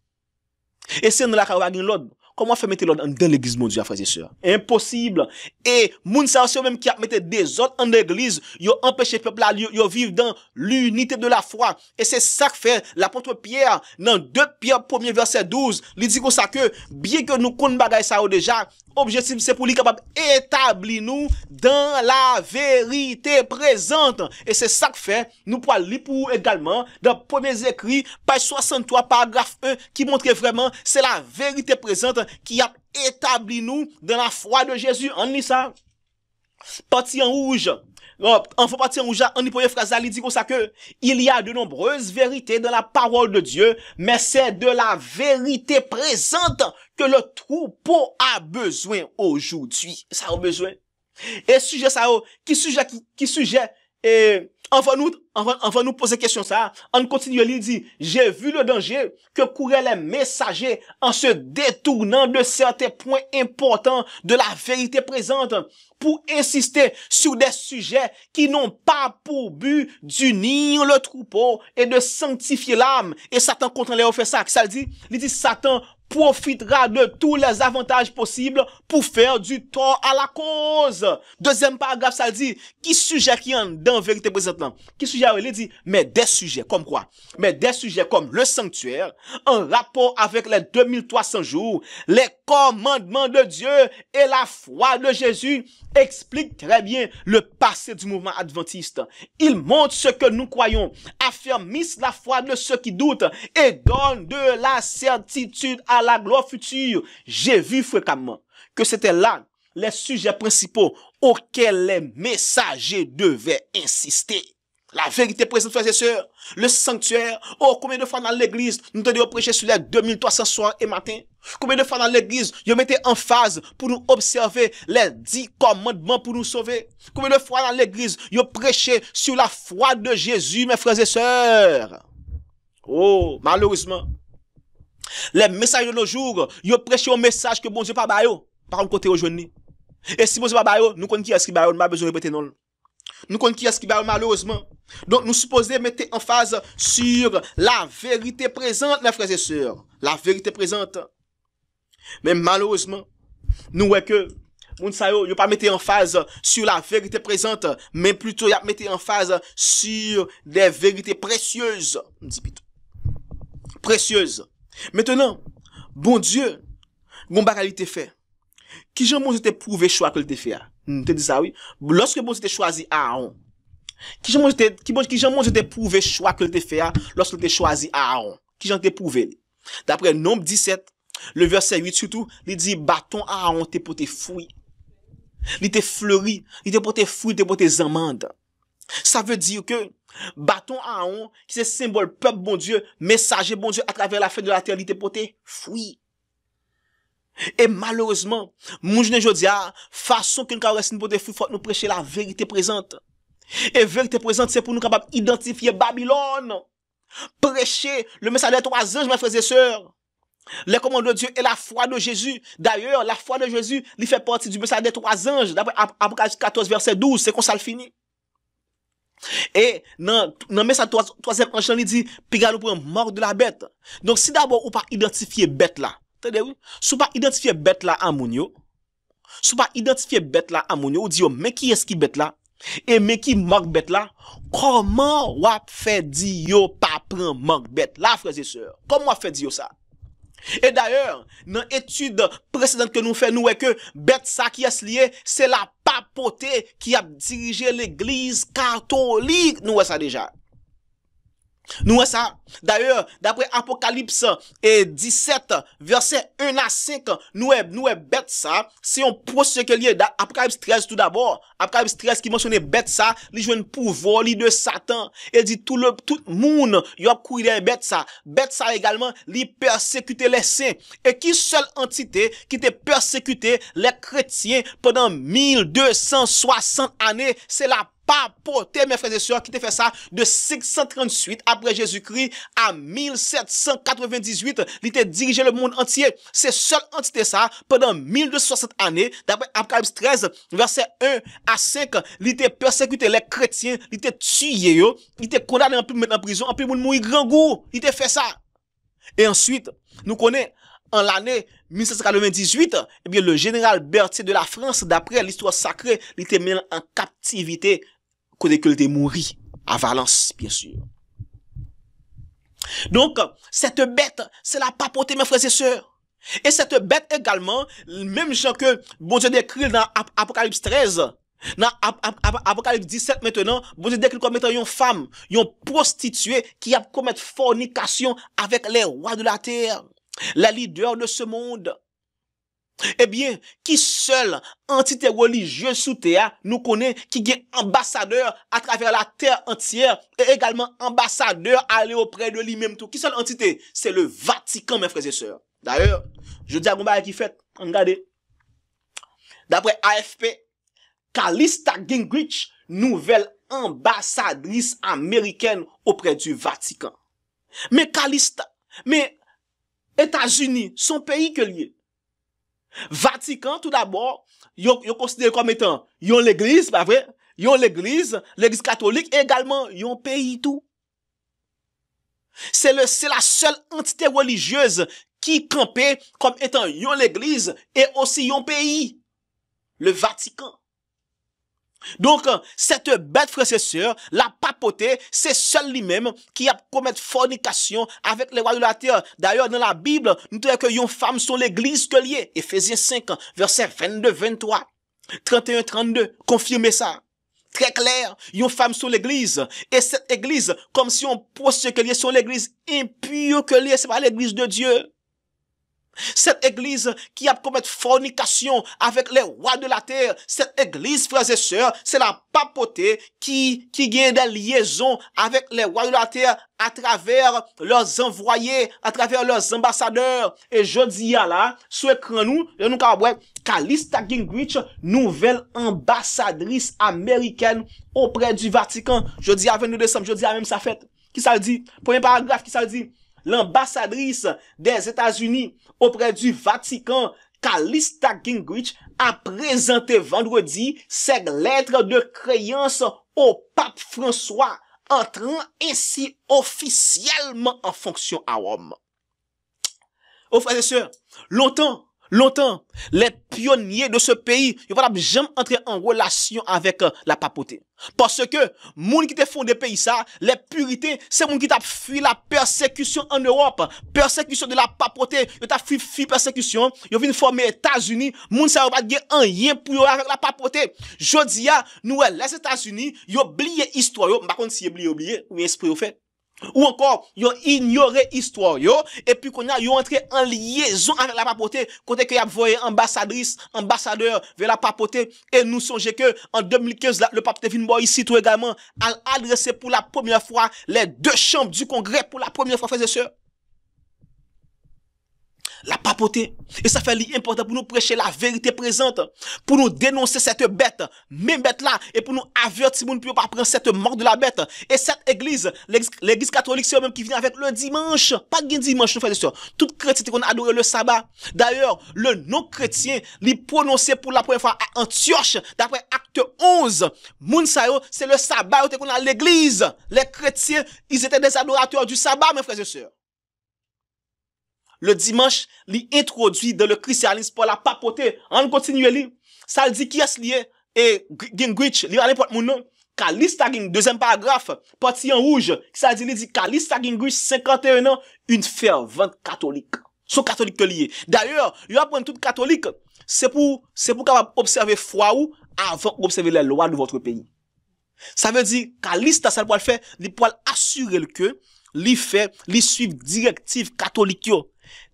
[SPEAKER 1] Et c'est dans la caillou, pas l'ordre. Comment faire mettre l'ordre dans l'église, mon Dieu, frères et sœurs? Impossible. Et, moun sa aussi même qui a mis des autres en l'église, yo empêché peuple là, yo vivre dans l'unité de la foi. Et c'est ça que fait l'apôtre Pierre, dans 2 Pierre 1er verset 12, il dit comme ça que, bien que nous connaissons bagay ça déjà, objectif c'est pour lui capable établir nous dans la vérité présente. Et c'est ça que fait, nous pouvons lire pour également, dans premiers écrits, page 63, paragraphe 1, qui montre vraiment, c'est la vérité présente qui a établi nous dans la foi de Jésus. On lit ça. Parti en rouge. Enfin, parti en rouge, on dit pour une phrase, il dit comme ça que, il y a de nombreuses vérités dans la parole de Dieu, mais c'est de la vérité présente que le troupeau a besoin aujourd'hui. Ça a besoin. Et sujet ça, qui sujet, et, enfin nous poser question ça, on continue, il dit, j'ai vu le danger que couraient les messagers en se détournant de certains points importants de la vérité présente pour insister sur des sujets qui n'ont pas pour but d'unir le troupeau et de sanctifier l'âme. Et Satan contre les fait ça. Ça dit, il dit Satan profitera de tous les avantages possibles pour faire du tort à la cause. Deuxième paragraphe, ça dit, qui sujet qui en dans vérité présente là? Qui sujet, il dit, mais des sujets comme quoi? Mais des sujets comme le sanctuaire, en rapport avec les 2300 jours, les commandements de Dieu et la foi de Jésus expliquent très bien le passé du mouvement adventiste. Il montre ce que nous croyons, affermissent la foi de ceux qui doutent et donnent de la certitude à la gloire future. J'ai vu fréquemment que c'était là les sujets principaux auxquels les messagers devaient insister. La vérité présente, frères et sœurs, le sanctuaire. Oh, combien de fois dans l'église, nous devons prêcher sur les 2300 soirs et matins. Combien de fois dans l'église, nous mettons en phase pour nous observer les 10 commandements pour nous sauver. Combien de fois dans l'église, nous prêchons sur la foi de Jésus, mes frères et sœurs. Oh, malheureusement, les messages de nos jours, nous prêchons un message que bon Dieu pas bayo, par un côté aujourd'hui. Et si bon Dieu pas bayo, nous connaissons qui est-ce qui bayo, nous pas besoin de répéter non. Nous connaissons qui est-ce qui bayo malheureusement. Donc nous supposons mettre en phase sur la vérité présente, mes frères et sœurs. La vérité présente. Mais malheureusement, nous voyons que moun sa yo, yo pas mettre en phase sur la vérité présente, mais plutôt y a mettre en phase sur des vérités précieuses. On dit plutôt. Précieuses. Maintenant, bon Dieu, bon bagay te fait. Qui j'en te prouvé choix que te fait? Te dit ça oui. Lorsque bon te choisi Aaron. Qui j'en te prouvé choix que te fait lorsque te choisi Aaron. Qui j'en te prouvé? D'après Nombre 17, le verset 8 surtout, il dit bâton Aaron te pote fruit. Il te fleuri, il te pote fruit, il te pote amandes. Ça veut dire que bâton Aaron, qui c'est symbole peuple bon Dieu, messager bon Dieu à travers la fête de la terre, il te pote fruit. Et malheureusement, mon jeune aujourd'hui, façon que nous caressons pour des fruits, faut nous prêcher la vérité présente. Et vérité présente, c'est pour nous capables d'identifier Babylone. Prêcher le message des 3 anges, mes frères et sœurs. Les commandements de Dieu et la foi de Jésus. D'ailleurs, la foi de Jésus, il fait partie du message des 3 anges. D'après Apocalypse 14, verset 12, c'est comme ça le finit. Et, dans le message 3e ange, il dit, puis nous pour mort de la bête. Donc, si d'abord, ou pas identifier bête là, si pas identifier bête là à Mounio, si pas identifier bête là à Mounio, ou dit, mais qui est-ce qui bête là? Et mais qui manque bête là? Comment ou fait dire yo pas prend manque bête là, frères et sœurs? Comment fait dire ça? Et d'ailleurs, dans l'étude précédente que nous faisons, nous voyons que bête ça qui est lié, c'est la papauté qui a dirigé l'église catholique. Nous voyons ça déjà. Nous voyons ça. D'ailleurs, d'après Apocalypse 17, verset 1 à 5, nous voyons bête ça. C'est un procès que lié Apocalypse 13 tout d'abord. Apocalypse 13 qui mentionne bête ça, il joue un pouvoir de Satan. Il dit tout le monde, il a couru des bête ça. Bête ça également, il persécutait les saints. Et qui seule entité qui te persécuté les chrétiens pendant 1260 années, c'est la papauté, mes frères et sœurs, qui te fait ça de 638 après Jésus-Christ à 1798, il te dirigé le monde entier. C'est seule entité ça, pendant 1260 années, d'après Apocalypse 13, verset 1 à 5, il te persécuté les chrétiens, il te tué, il te condamné en prison, en plus, il mourir grand goût, il te fait ça. Et ensuite, nous connaissons, en l'année 1798, eh bien, le général Berthier de la France, d'après l'histoire sacrée, il était mis en captivité, côté qu'il était mouru, à Valence, bien sûr. Donc, cette bête, c'est la papauté, mes frères et sœurs. Et cette bête également, même gens que bon Dieu décrit dans Apocalypse 13, dans Apocalypse 17 maintenant, bon Dieu décrit comme étant une femme, une prostituée qui a commis fornication avec les rois de la terre, les leaders de ce monde. Eh bien, qui seul entité religieuse sous terre nous connaît, qui est ambassadeur à travers la terre entière et également ambassadeur aller auprès de lui-même tout. Qui seule entité? C'est le Vatican, mes frères et sœurs. D'ailleurs, je dis à Gomba qui fait, regardez. D'après AFP, Callista Gingrich, nouvelle ambassadrice américaine auprès du Vatican. Mais Callista, mais États-Unis, son pays que lié. Vatican, tout d'abord, yon considéré comme étant, yon l'église, pas vrai? Yon l'église catholique, et également, yon pays tout. C'est la seule entité religieuse qui campait comme étant yon l'église et aussi yon pays. Le Vatican. Donc, cette bête, frères et sœurs, la papauté, c'est seul lui-même qui a commis fornication avec les rois de la terre. D'ailleurs, dans la Bible, nous disons que yon femme sont l'église que liée. Éphésiens 5, versets 22, 23, 31, 32. Confirmez ça. Très clair. Yon femme sont l'église. Et cette église, comme si on pense que liée sont l'église impure que liée, c'est pas l'église de Dieu. Cette église qui a commis fornication avec les rois de la terre, cette église, frères et sœurs, c'est la papauté qui gagne des liaisons avec les rois de la terre à travers leurs envoyés, à travers leurs ambassadeurs. Et je dis à là, sur écran nous Callista Gingrich, nouvelle ambassadrice américaine auprès du Vatican. Je dis à 22 décembre, je dis à même sa fête. Qui ça le dit? Premier paragraphe, qui ça le dit? L'ambassadrice des États-Unis auprès du Vatican, Callista Gingrich, a présenté vendredi ses lettres de créance au pape François, entrant ainsi officiellement en fonction à Rome. Aux frères et sœurs, longtemps, les pionniers de ce pays, ils vont jamais entrer en relation avec la papauté. Parce que, moun qui te fondé pays ça, les puritains, c'est moun qui t'a fui la persécution en Europe, persécution de la papauté, ils t'a fui persécution, ils viennent former États-Unis, moun ça va pas dire rien pour avec la papauté. Jodi a, nous les États-Unis, ils oublié histoire yo, par contre si oublié, ou esprit au fait. Ou encore, ils ont ignoré histoire, et puis qu'on a, ils ont entré en liaison avec la papauté, côté que y a voyé ambassadeur vers la papauté, et nous songez que, en 2015, le pape Tevin Boy ici, tout également, a adressé pour la première fois les deux chambres du congrès pour la première fois, frères et sœurs. La papauté. Et ça fait l'important pour nous prêcher la vérité présente, pour nous dénoncer cette bête, même bête là, et pour nous avertir, pour ne pas prendre cette mort de la bête. Et cette église, l'église catholique, c'est eux-mêmes qui vient avec le dimanche. Pas de dimanche, frères et sœurs. Tout chrétien qu'on a adoré le sabbat. D'ailleurs, le non-chrétien, l'y prononcé pour la première fois à Antioche, d'après Acte 11. Mounsayo, c'est le sabbat qu'on a à l'église. Les chrétiens, ils étaient des adorateurs du sabbat, mes frères et sœurs. Le dimanche, il introduit dans le christianisme par la papauté. On continue, ça dit qui est lié, et Gingrich, il va n'importe mon nom. Callista Gingrich, deuxième paragraphe, parti en rouge, ça dit Callista Gingrich, 51 ans, une fervente catholique. Son catholique lié. D'ailleurs, il va prendre tout catholique, c'est pour capable observer foi ou avant d'observer les lois de votre pays. Ça veut dire, Callista, ça peut le faire, il peut assurer que, il suit directive catholique,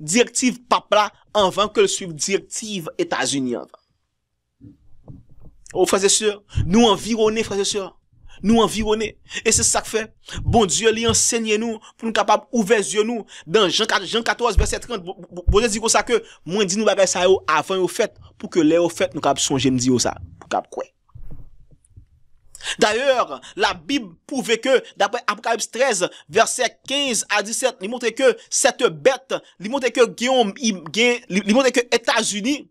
[SPEAKER 1] directive papa avant que le suive directive États-Unis avant. Oh, frères et sœurs, nous environner, frères et sœurs. Nous environner. Et c'est ça que fait. Bon Dieu, lui enseigne nous, pour nous capables ouvrir les yeux nous. Dans Jean 14, verset 30, bon Dieu dit comme ça que, moi, dit nous bagay ça avant au fait, pour que les au fait, nous capables songer, me dire ça, pour capable quoi. D'ailleurs, la Bible prouve que, d'après Apocalypse 13, verset 15 à 17, il montre que cette bête, il montre que Guillaume, il montre que États-Unis,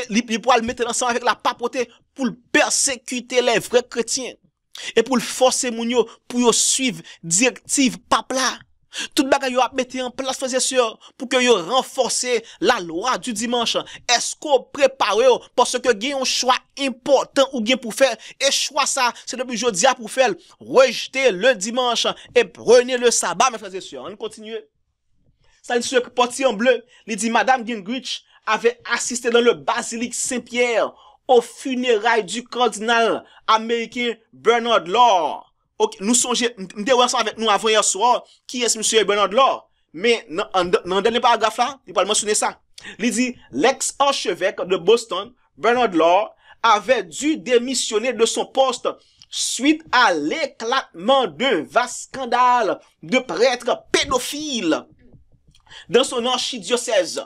[SPEAKER 1] il pourra le mettre ensemble avec la papauté pour persécuter les vrais chrétiens. Et pour le forcer mounio, pour suivre directive pape là. Tout bagay yo a mette en place, frères et sœurs, pour que yo renforcer la loi du dimanche. Est-ce qu'on prépare parce que gen un choix important ou gen pour faire, et choix ça, c'est depuis jeudi pour faire, rejeter le dimanche et prenez le sabbat, mes frères et sœurs. On continue. Ça dit sur portier en bleu, il dit Madame Gingrich avait assisté dans le basilique Saint-Pierre aux funérailles du cardinal américain Bernard Law. Okay, nous songeons, nous ensemble avec nous avant hier soir, qui est monsieur Bernard Law. Mais, dans le dernier paragraphe là, il va mentionner ça. Il dit, l'ex-archevêque de Boston, Bernard Law, avait dû démissionner de son poste suite à l'éclatement d'un vaste scandale de prêtres pédophiles dans son archidiocèse.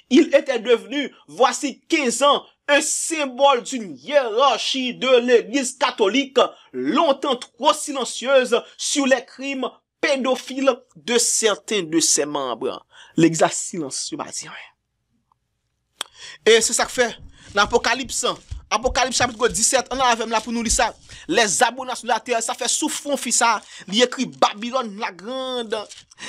[SPEAKER 1] Il était devenu, voici 15 ans, un symbole d'une hiérarchie de l'église catholique longtemps trop silencieuse sur les crimes pédophiles de certains de ses membres. L'église a silencieux, bah dire. Et c'est ça que fait l'Apocalypse. Apocalypse chapitre 17, on a avec là pour nous lire ça. Les abonnés sur la terre, ça fait souffrant, fils ça. Il écrit Babylone la grande,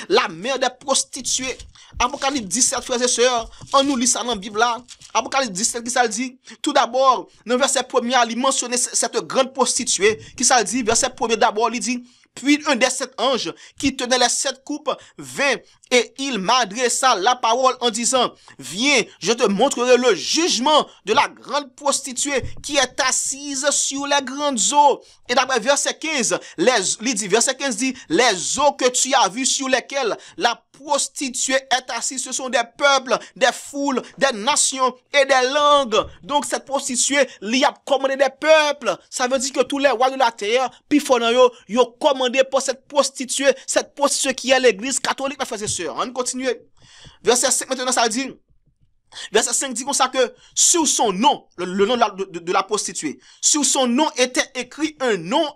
[SPEAKER 1] la mère des prostituées. Apocalypse 17, frères et sœurs, on nous lit ça dans la Bible là. Apocalypse 17, qui ça le dit? Tout d'abord, dans le verset 1er, il mentionne cette grande prostituée. Qui ça le dit? Verset 1er d'abord, il dit, puis un des 7 anges qui tenait les 7 coupes vint et il m'adressa la parole en disant, viens, je te montrerai le jugement de la grande prostituée qui est assise sur les grandes eaux. Et d'après verset 15, verset 15 dit, les eaux que tu as vues sur lesquelles la prostituée est assise, ce sont des peuples, des foules, des nations et des langues. Donc cette prostituée, il a commandé des peuples. Ça veut dire que tous les rois de la terre, puis yo commandé pour cette prostituée qui est l'église catholique, mes frères et sœurs. On continue. Verset 5 maintenant, ça dit, verset 5 dit comme ça que sur son nom, le nom de la prostituée, sur son nom était écrit un nom,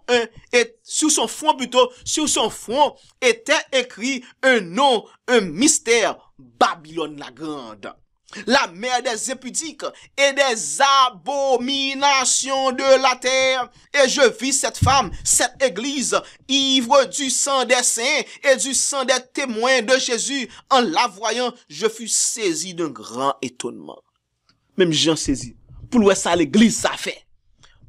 [SPEAKER 1] et sur son front plutôt, sur son front était écrit un nom, un mystère, Babylone la grande, la mère des impudiques et des abominations de la terre. Et je vis cette femme, cette église, ivre du sang des saints et du sang des témoins de Jésus. En la voyant, je fus saisi d'un grand étonnement. Même Jean saisi. Pour le ça, l'église, ça fait.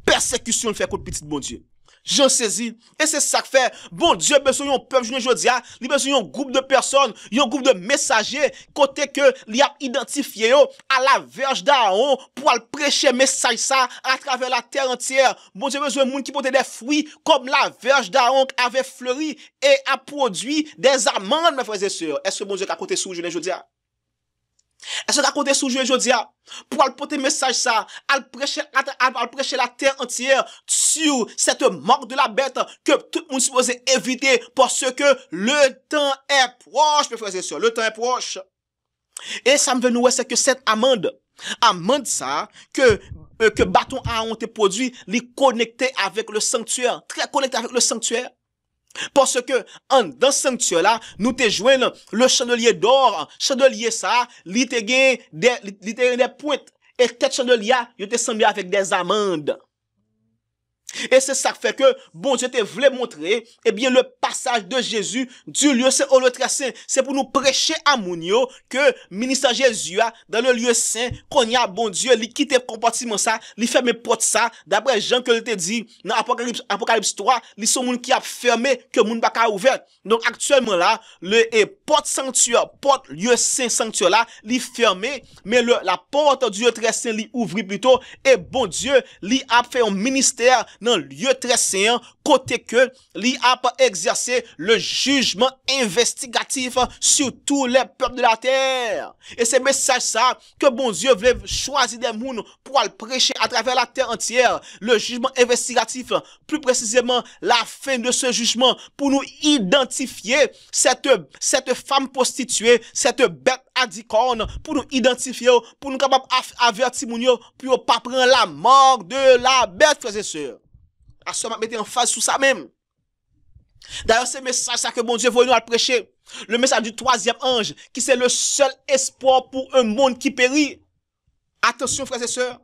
[SPEAKER 1] Persécution le fait contre petit bon Dieu. J'en saisis. Et c'est ça que fait. Bon Dieu, besoin d'un peuple, je dis, il besoin d'un groupe de personnes, un groupe de messagers, côté que, il a identifié à la verge d'Aaron pour aller prêcher message ça à travers la terre entière. Bon Dieu, besoin d'un monde qui porte des fruits comme la verge d'Aaron avait fleuri et a produit des amandes, mes frères et sœurs. Est-ce que bon Dieu a compté sur je dis? Est-ce que compter sur Dieu aujourd'hui pour aller porter message ça, aller prêcher la terre entière sur cette marque de la bête que tout le monde est supposé éviter parce que le temps est proche, mes frères et sœurs, le temps est proche. Et ça me veut nous, c'est que cette amende ça, que bâton a été produit, les connecté avec le sanctuaire, très connecté avec le sanctuaire. Parce que, dans ce sanctuaire là, nous te joignons le chandelier d'or, chandelier ça, li te gen des pointes, et tête chandelier, il te semblé avec des amandes. Et c'est ça qui fait que, bon Dieu te voulait montrer, eh bien, le passage de Jésus du lieu saint au lieu très saint. C'est pour nous prêcher à Mounio que, ministre Jésus, dans le lieu saint, qu'on y a, bon Dieu, il quitte le compartiment ça, il ferme porte ça, d'après Jean que il te dit, dans Apocalypse 3, ils sont moun qui a fermé, que moun pas ka ouvert. Donc, actuellement là, porte sanctuaire, porte lieu saint sanctuaire là, il fermé, mais la porte du lieu très saint, il ouvre plutôt, et bon Dieu, il a fait un ministère, dans le lieu très saint, côté que li a pas exercé le jugement investigatif sur tous les peuples de la terre. Et c'est message ça que bon Dieu voulait choisir des mouns pour le prêcher à travers la terre entière. Le jugement investigatif, plus précisément la fin de ce jugement, pour nous identifier cette femme prostituée, cette bête adicorne, pour nous identifier, pour nous capables avertir moun pour pas prendre la mort de la bête, frères et sœurs. À ce moment, mettez en face sur ça même. D'ailleurs, c'est le message ça que bon Dieu veut nous prêcher. Le message du 3e ange, qui c'est le seul espoir pour un monde qui périt. Attention, frères et sœurs.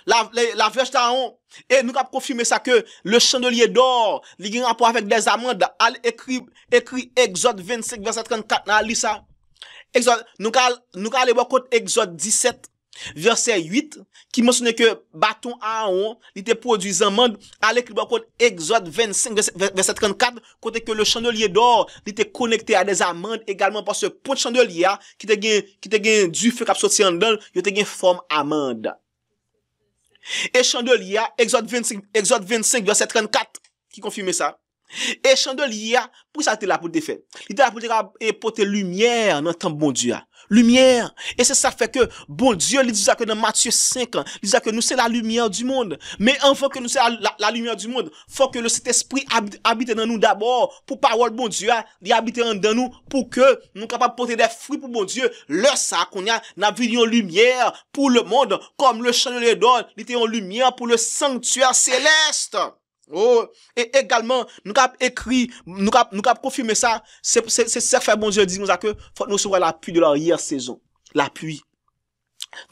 [SPEAKER 1] la verge d'Aaron. Et nous avons confirmé ça que le chandelier d'or, il a un rapport avec des amandes. Écrit Exode 25, verset 34, dans lit ça. Exode, nous allons aller voir contre Exode 17, verset 8, qui mentionne que bâton Aaron, il était produit amande. Allez écrire contre Exode 25, verset 34, côté que le chandelier d'or, il était connecté à des amandes également parce que pour le chandelier, qui te gagne du feu qui a sorti en dedans, il te gagne forme amande. Et chandelier, Exode 25, verset 34, qui confirme ça. Et chandelier, pour ça, il était là pour te faire. Il était là pour te porter lumière dans le temps bon Dieu. Lumière. Et c'est ça fait que, bon Dieu, il dit ça que dans Matthieu 5, il dit ça que nous c'est la lumière du monde. Mais avant que nous c'est la lumière du monde, faut que le Saint-Esprit habite dans nous d'abord, pour parole bon Dieu, il habite dans nous, pour que nous capables de porter des fruits pour bon Dieu. Le ça qu'on a, n'a vu une lumière pour le monde, comme le chandelier d'or, il était en lumière pour le sanctuaire céleste. Oh, et également, nous avons écrit, nous avons confirmé ça, c'est ça fait bon Dieu dit nous que faut nous recevoir la pluie de l'arrière-saison. La pluie.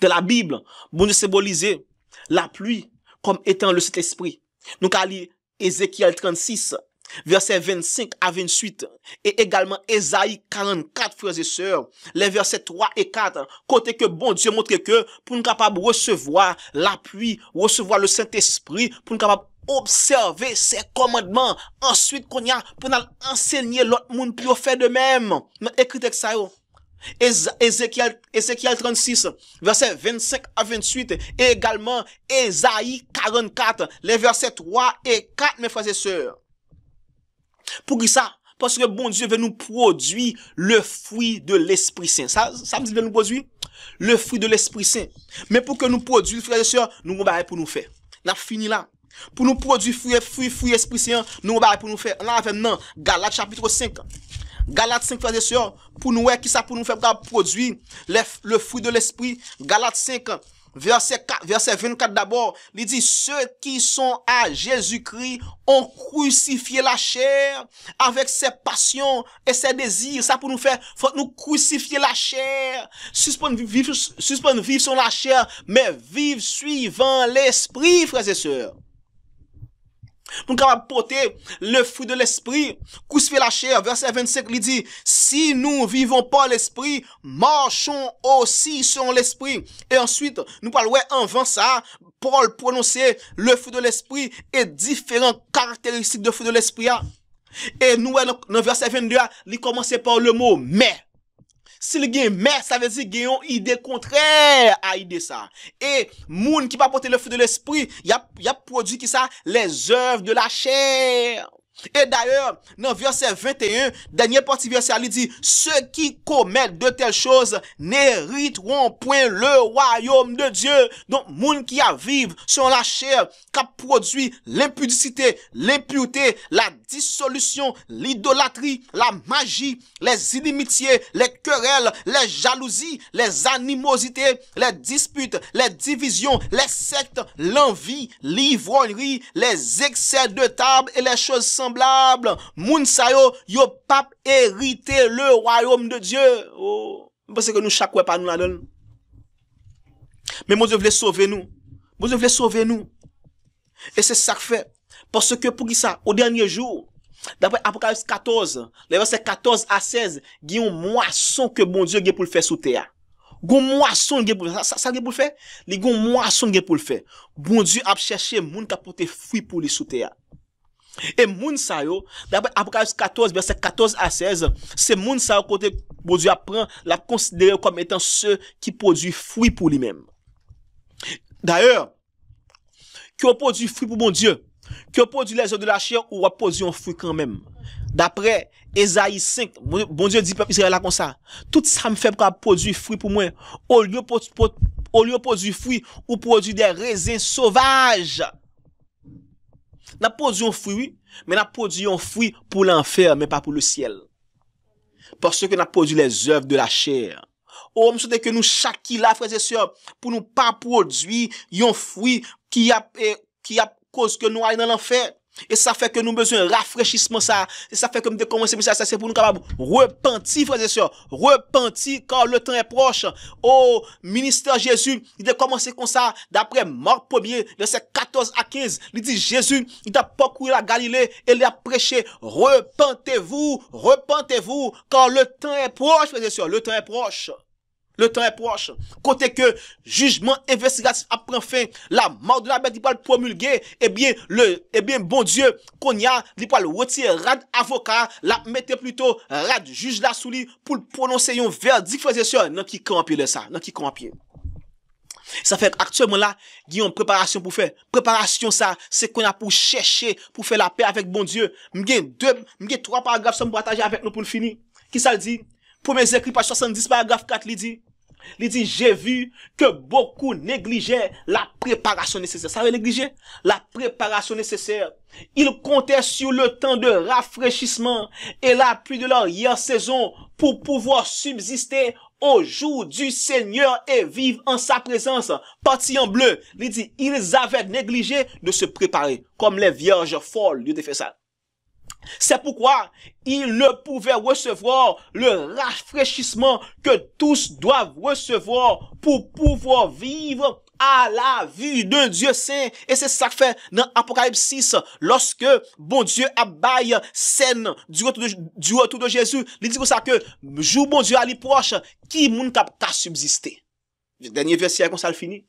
[SPEAKER 1] De la Bible, bon Dieu symbolisé la pluie comme étant le Saint-Esprit. Nous avons lu Ézéchiel 36, versets 25 à 28, et également Ésaïe 44, frères et sœurs, les versets 3 et 4, côté que bon Dieu montre que pour nous capables de recevoir la pluie, recevoir le Saint-Esprit, pour nous capables observer ses commandements. Ensuite, qu'on y a, pour nous enseigner l'autre monde pour faire de même. Nous écrit ça, Ézéchiel 36, versets 25 à 28, et également Ésaïe 44, les versets 3 et 4, mes frères et sœurs. Pour qui ça? Parce que bon Dieu veut nous produire le fruit de l'Esprit Saint. Ça me dit de nous produire le fruit de l'Esprit Saint. Mais pour que nous produisons, frères et sœurs, nous avons pour nous faire. On a fini là. Pour nous produire fruit Esprit Saint, nous avons pour nous faire. On a maintenant Galates chapitre 5. Galates 5, frères et sœurs, pour nous, qui ça pour nous faire produire le fruit de l'Esprit. Galates 5, verset 24 d'abord, il dit, ceux qui sont à Jésus-Christ ont crucifié la chair avec ses passions et ses désirs. Ça pour nous faire, faut nous crucifier la chair, suspendre vivre sur la chair, mais vivre suivant l'Esprit, frères et sœurs. Nous capables porter le fruit de l'esprit, crucifier la chair, verset 25, il dit, si nous vivons par l'esprit, marchons aussi selon l'esprit. Et ensuite, nous parlons, avant ça, Paul prononçait le fruit de l'esprit et différentes caractéristiques de fruit de l'esprit. Et nous, dans le verset 22, il commençait par le mot mais. Si le gain mais, ça veut dire qu'il y a une idée contraire à l'idée ça. Et, moun qui va porter le fruit de l'esprit, y a produit qui ça? Les œuvres de la chair. Et d'ailleurs, dans verset 21, dernier partie verset, il dit, ceux qui commettent de telles choses n'hériteront point le royaume de Dieu. Donc, moun qui a vivre sur la chair, qui a produit l'impudicité, l'impureté, la dissolution, l'idolâtrie, la magie, les inimitiés, les querelles, les jalousies, les animosités, les disputes, les divisions, les sectes, l'envie, l'ivrognerie, les excès de table et les choses semblables. Moun sa yo pas hérité le royaume de Dieu. Oh, parce que nous chaque fois pas nous la donne. Mais mon Dieu voulait sauver nous. Mon Dieu voulait sauver nous. Et c'est ça que fait. Parce que pour qui ça, au dernier jour, d'après Apocalypse 14, les versets 14 à 16, il y a une moisson que bon Dieu a pour le faire sous terre. Gon moisson pour le faire. Ça pour le faire. Les gon moisson pour le faire. Bon Dieu a cherché moun qui a porté fruit pour les sous terre. Et moun sa yo, d'après Apocalypse 14, verset 14 à 16, c'est moun sa yo côté bon Dieu apprend la considérer comme étant ceux qui produisent fruit pour lui-même. D'ailleurs, qui ont produit fruit pour bon Dieu, qui ont produit les œuvres de la chair ou ont produit un fruit quand même. D'après Ésaïe 5, bon Dieu dit peuple Israël là comme ça, tout ça me fait pour produire fruit pour moi. Au lieu de produire fruit ou produire des raisins sauvages. N'a produit un fruit, mais n'a produit un fruit pour l'enfer, mais pas pour le ciel. Parce que n'a produit les œuvres de la chair. Oh, je souhaite que nous, chaque qui là, frères et sœurs, pour nous pas produire un fruit qui a cause que nous aillons dans l'enfer. Et ça fait que nous besoin de rafraîchissement ça. Et ça fait que nous devons commencer ça, c'est pour nous capables repentir, frères et sœurs. Repentir car le temps est proche. Au ministère Jésus, il a commencé comme ça, d'après Marc 1er, verset 14 à 15. Il dit Jésus, il a parcouru la Galilée et il a prêché, repentez-vous, repentez-vous, car le temps est proche, frères et sœurs, le temps est proche. Le temps est proche. Côté que jugement investigatif apprend fin, la mort de la bête, il peut le promulguer, eh bien, bon Dieu, qu'on y a, il peut le retirer rad avocat, la mettre plutôt rad juge la sous lui, pour prononcer un verdict, frères et sœurs, non qui campie ça, non qui campie. Ça fait actuellement là, il y a une préparation pour faire. Préparation ça, c'est qu'on a pour chercher, pour faire la paix avec bon Dieu. M'gen 3 paragraphes pour partager avec nous pour le finir. Qui ça le dit? Premier écrit page 70 paragraphe 4 il dit j'ai vu que beaucoup négligeaient la préparation nécessaire. Ça veut négliger la préparation nécessaire. Ils comptaient sur le temps de rafraîchissement et la pluie de leur hier saison pour pouvoir subsister au jour du Seigneur et vivre en sa présence. Parti en bleu, il dit ils avaient négligé de se préparer comme les vierges folles. Ils ont fait ça. C'est pourquoi ils ne pouvaient recevoir le rafraîchissement que tous doivent recevoir pour pouvoir vivre à la vue de Dieu saint. Et c'est ça que fait dans Apocalypse 6, lorsque bon Dieu abaille scène du retour de Jésus. Il dit comme ça que jour bon Dieu à l'approche, qui moun ka subsister. Le dernier verset comme ça le finit.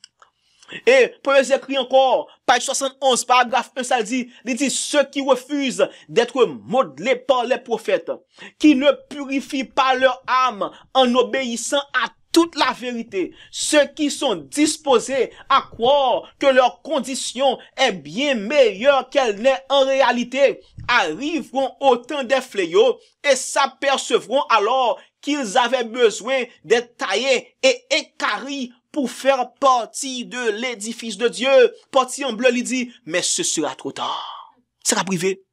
[SPEAKER 1] Et premier écrit encore, page 71, paragraphe 1, ça dit, ceux qui refusent d'être modelés par les prophètes, qui ne purifient pas leur âme en obéissant à toute la vérité, ceux qui sont disposés à croire que leur condition est bien meilleure qu'elle n'est en réalité, arriveront au temps des fléaux et s'apercevront alors qu'ils avaient besoin d'être taillés et équarris pour faire partie de l'édifice de Dieu. Parti en bleu, il dit, mais ce sera trop tard. C'est la privé.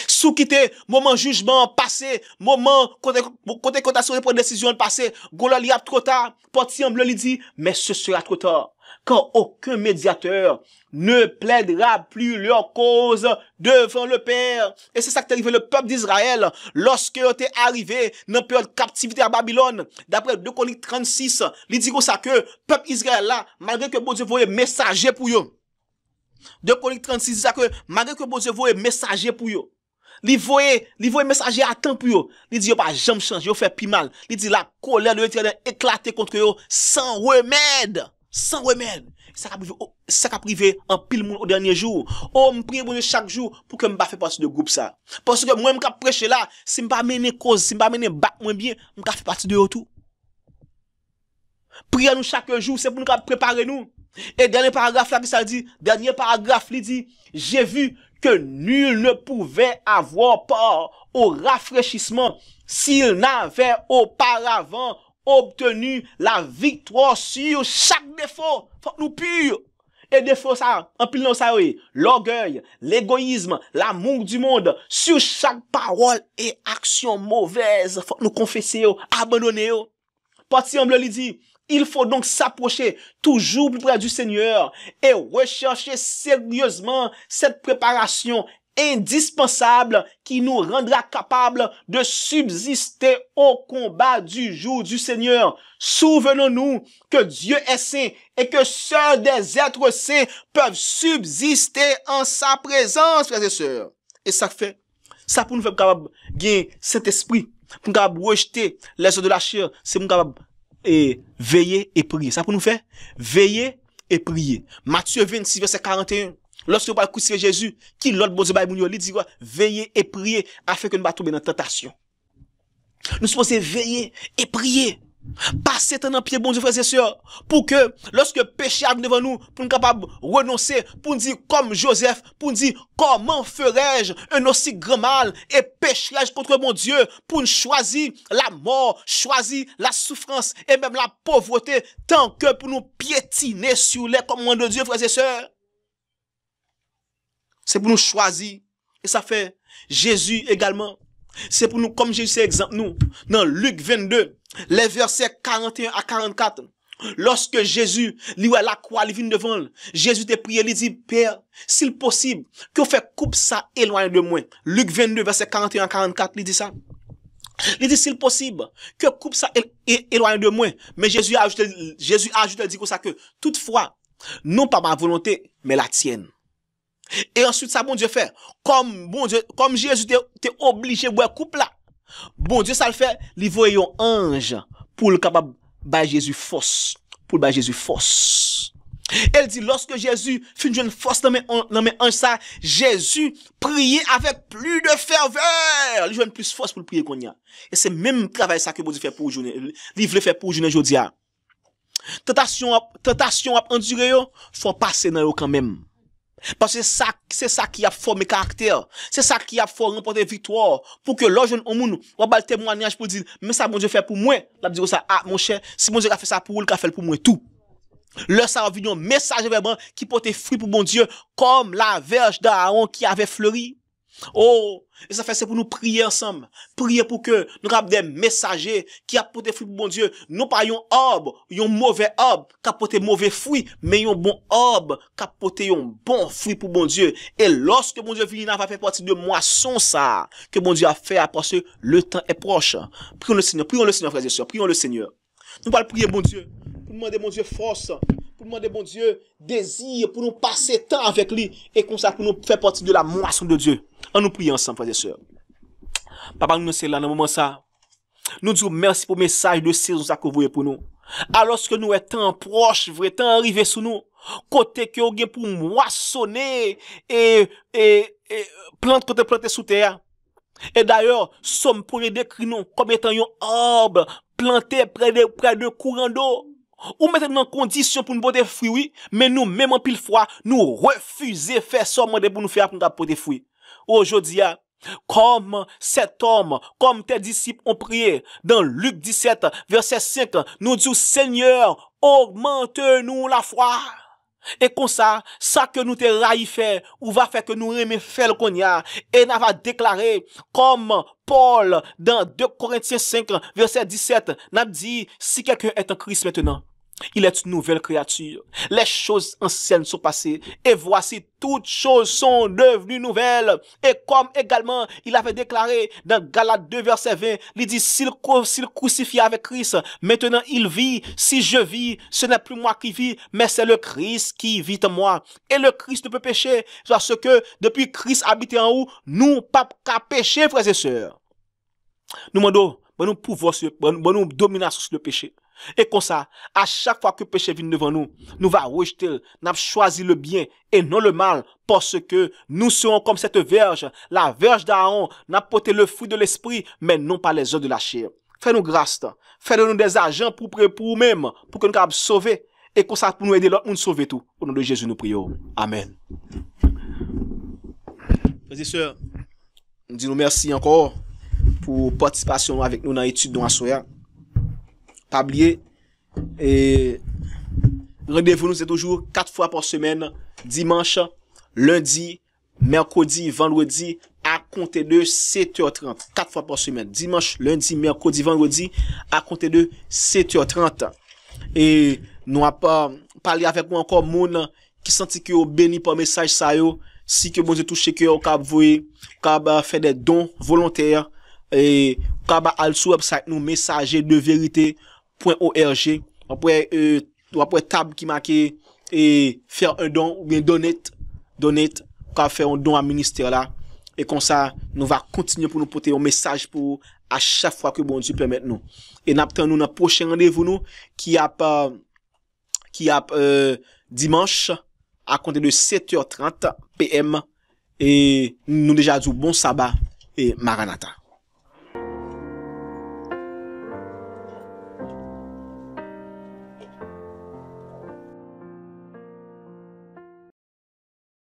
[SPEAKER 1] Sous quitter, moment jugement passé, moment côté cotation pour décision passé, gola li a trop tard. Parti en bleu, il dit, mais ce sera trop tard. Quand aucun médiateur ne plaidera plus leur cause devant le Père. Et c'est ça qui est arrivé le peuple d'Israël lorsque était arrivé dans la période de captivité à Babylone. D'après 2 Chroniques 36, il dit comme ça que peuple Israël là, malgré que bon Dieu voyait messager pour eux. 2 Chroniques 36 dit ça que malgré que bon Dieu voyait messager pour eux. Il voyait messager à temps pour eux. Il dit, pas jamais changer, il fait plus mal. Il dit, la colère de l'Éternel éclater contre eux sans remède. Sans remède. Ça a privé en pile monde au dernier jour. Oh, m'prie bon chaque jour pour que m'pa fait partie de groupe ça. Parce que moi m'ka prêcher là, si m'pa mener cause, si m'pa mener bac moins bien, m'ka fait partie de tout. Priez nous chaque jour, c'est pour nous préparer nous. Et dernier paragraphe là qui ça dit, dernier paragraphe il dit, j'ai vu que nul ne pouvait avoir part au rafraîchissement s'il n'avait auparavant obtenu la victoire sur chaque défaut. Faut nous pur. Et défaut ça, en pile non ça oui, l'orgueil, l'égoïsme, l'amour du monde, sur chaque parole et action mauvaise, faut nous confesser, abandonner. Parti en bleu, il dit, il faut donc s'approcher toujours plus près du Seigneur et rechercher sérieusement cette préparation indispensable qui nous rendra capables de subsister au combat du jour du Seigneur. Souvenons-nous que Dieu est saint et que seuls des êtres saints peuvent subsister en sa présence, frères et sœurs. Et ça fait, ça pour nous faire capable gagner cet esprit, pour nous capable rejeter les œuvres de la chair, c'est nous capable veiller et prier. Ça pour nous faire veiller et prier. Matthieu 26 verset 41. Lorsque vous parlez crucifier Jésus, qui l'autre bon Dieu il dit quoi? Veillez et priez afin que nous ne tombions dans la tentation. Nous sommes supposés veiller et prier. Passer dans pied bon Dieu frères et sœurs, pour que lorsque péché arrive devant nous, pour nous capables renoncer, pour nous dire comme Joseph, pour nous dire comment ferais-je un aussi grand mal et pécherais-je contre mon Dieu, pour nous choisir la mort, choisir la souffrance et même la pauvreté, tant que pour nous piétiner sur les commandements de Dieu frères et sœurs. C'est pour nous choisir. Et ça fait Jésus également. C'est pour nous, comme Jésus, c'est exemple, nous, dans Luc 22, les versets 41 à 44. Lorsque Jésus, lui, à la croix, il vient devant, Jésus te prié, il dit, Père, s'il possible, que vous faites coupe ça, éloigne de moi. Luc 22, verset 41-44, il dit ça. Il dit, s'il possible, que coupe ça, éloigne de moi. Mais Jésus a ajouté, il dit comme ça que, toutefois, non pas ma volonté, mais la tienne. Et ensuite, ça, bon Dieu fait, comme Jésus t'es obligé de boire coupe là. Bon Dieu, ça le fait, il voit un ange pour le capable de Jésus force. Pour le Jésus force. Elle dit, lorsque Jésus fit une force dans mes anges, ça, Jésus priait avec plus de ferveur. Il joue plus force pour le prier qu'on y a. Et c'est même travail ça que bon Dieu fait pour journée. Il veut faire pour journée aujourd'hui. Tentation à endurer, faut passer dans eux quand même. Parce que c'est ça qui a formé caractère. C'est ça qui a formé remporter victoire. Pour que l'autre jeune homme, on va le témoignage pour dire, mais ça, bon Dieu fait pour moi. La dire ça, ah, mon cher, si bon Dieu a fait ça pour vous, il a fait pour moi tout. Leur ça a vu un message vraiment qui portait fruit pour bon Dieu, comme la verge d'Aaron qui avait fleuri. Oh, et ça fait c'est pour nous prier ensemble. Prier pour que nous avons des messagers qui apportent fruit pour bon Dieu. Non pas un arbre, un mauvais arbre qui apporte mauvais fruits, mais un bon arbre qui apporte un bon fruit pour bon Dieu. Et lorsque bon Dieu vient, va faire partie de moisson ça, que bon Dieu a fait parce que le temps est proche. Prions le Seigneur, frères et sœurs, prions le Seigneur. Nous allons prier bon Dieu, pour demander bon Dieu force, pour demander bon Dieu désir, pour nous passer temps avec lui, et comme ça pour nous faire partie de la moisson de Dieu. On nous prie ensemble, frères et sœurs. Papa, nous sommes là dans le moment ça. Nous disons merci pour le message de saison ça que vous voyez pour nous. Alors que nous étant proches, vrai temps arrivé sous nous, côté que vous avez pour moissonner et planter sous terre. Et d'ailleurs, sommes pour les décrire nous comme étant un arbre planté près de courant d'eau. Ou mettez nous en condition pour nous porter fruits, oui, mais nous, même en pile fois, nous refusons faire ça pour nous faire pour nous porter fruits. Aujourd'hui, comme cet homme, comme tes disciples ont prié, dans Luc 17, verset 5, nous disons, Seigneur, augmente-nous la foi. Et comme ça que nous te raï fait, ou va faire que nous aimons faire le qu'on y a, et n'a va déclarer, comme Paul, dans 2 Corinthiens 5, verset 17, n'a dit, si quelqu'un est en Christ maintenant, il est une nouvelle créature. Les choses anciennes sont passées, et voici toutes choses sont devenues nouvelles. Et comme également, il avait déclaré dans Galates 2, verset 20, il dit, s'il crucifie avec Christ, maintenant il vit, si je vis, ce n'est plus moi qui vis, mais c'est le Christ qui vit en moi. Et le Christ ne peut pécher, parce que depuis Christ habite en nous, nous pas qu'à pécher, frères et sœurs. Nous demandons, nous pouvoir nous domination sur le péché. Et comme ça, à chaque fois que le péché vient devant nous, nous va rejeter, nous choisir le bien et non le mal, parce que nous serons comme cette verge, la verge d'Aaron, n'a porté le fruit de l'esprit, mais non pas les œuvres de la chair. Fais-nous grâce, fais-nous des agents pour nous-mêmes, pour que nous puissions sauver, et comme ça, pour nous aider l'autre monde sauver tout. Au nom de Jésus, nous prions. Amen. Frères et sœurs, nous disons merci encore pour participation avec nous dans l'étude de Soya. Pas oublier, et rendez-vous nous c'est toujours 4 fois par semaine, dimanche, lundi, mercredi, vendredi, à compter de 7h30. 4 fois par semaine, dimanche, lundi, mercredi, vendredi, à compter de 7h30. Et nous avons pas parlé avec moi encore moun qui sentit que vous béni par message ça yo, si que bon Dieu touche que vous cap faire des dons volontaires et cap al sur website nous messager de vérité.org après table qui marqué et faire un don ou bien donate qu'a faire un don à ministère là et comme ça nous va continuer pour nous porter un message pour à chaque fois que bon Dieu permet nous et n'attend nous dans prochain rendez-vous nous qui a dimanche à compter de 7h30 PM et nous déjà dit bon sabbat et Maranatha.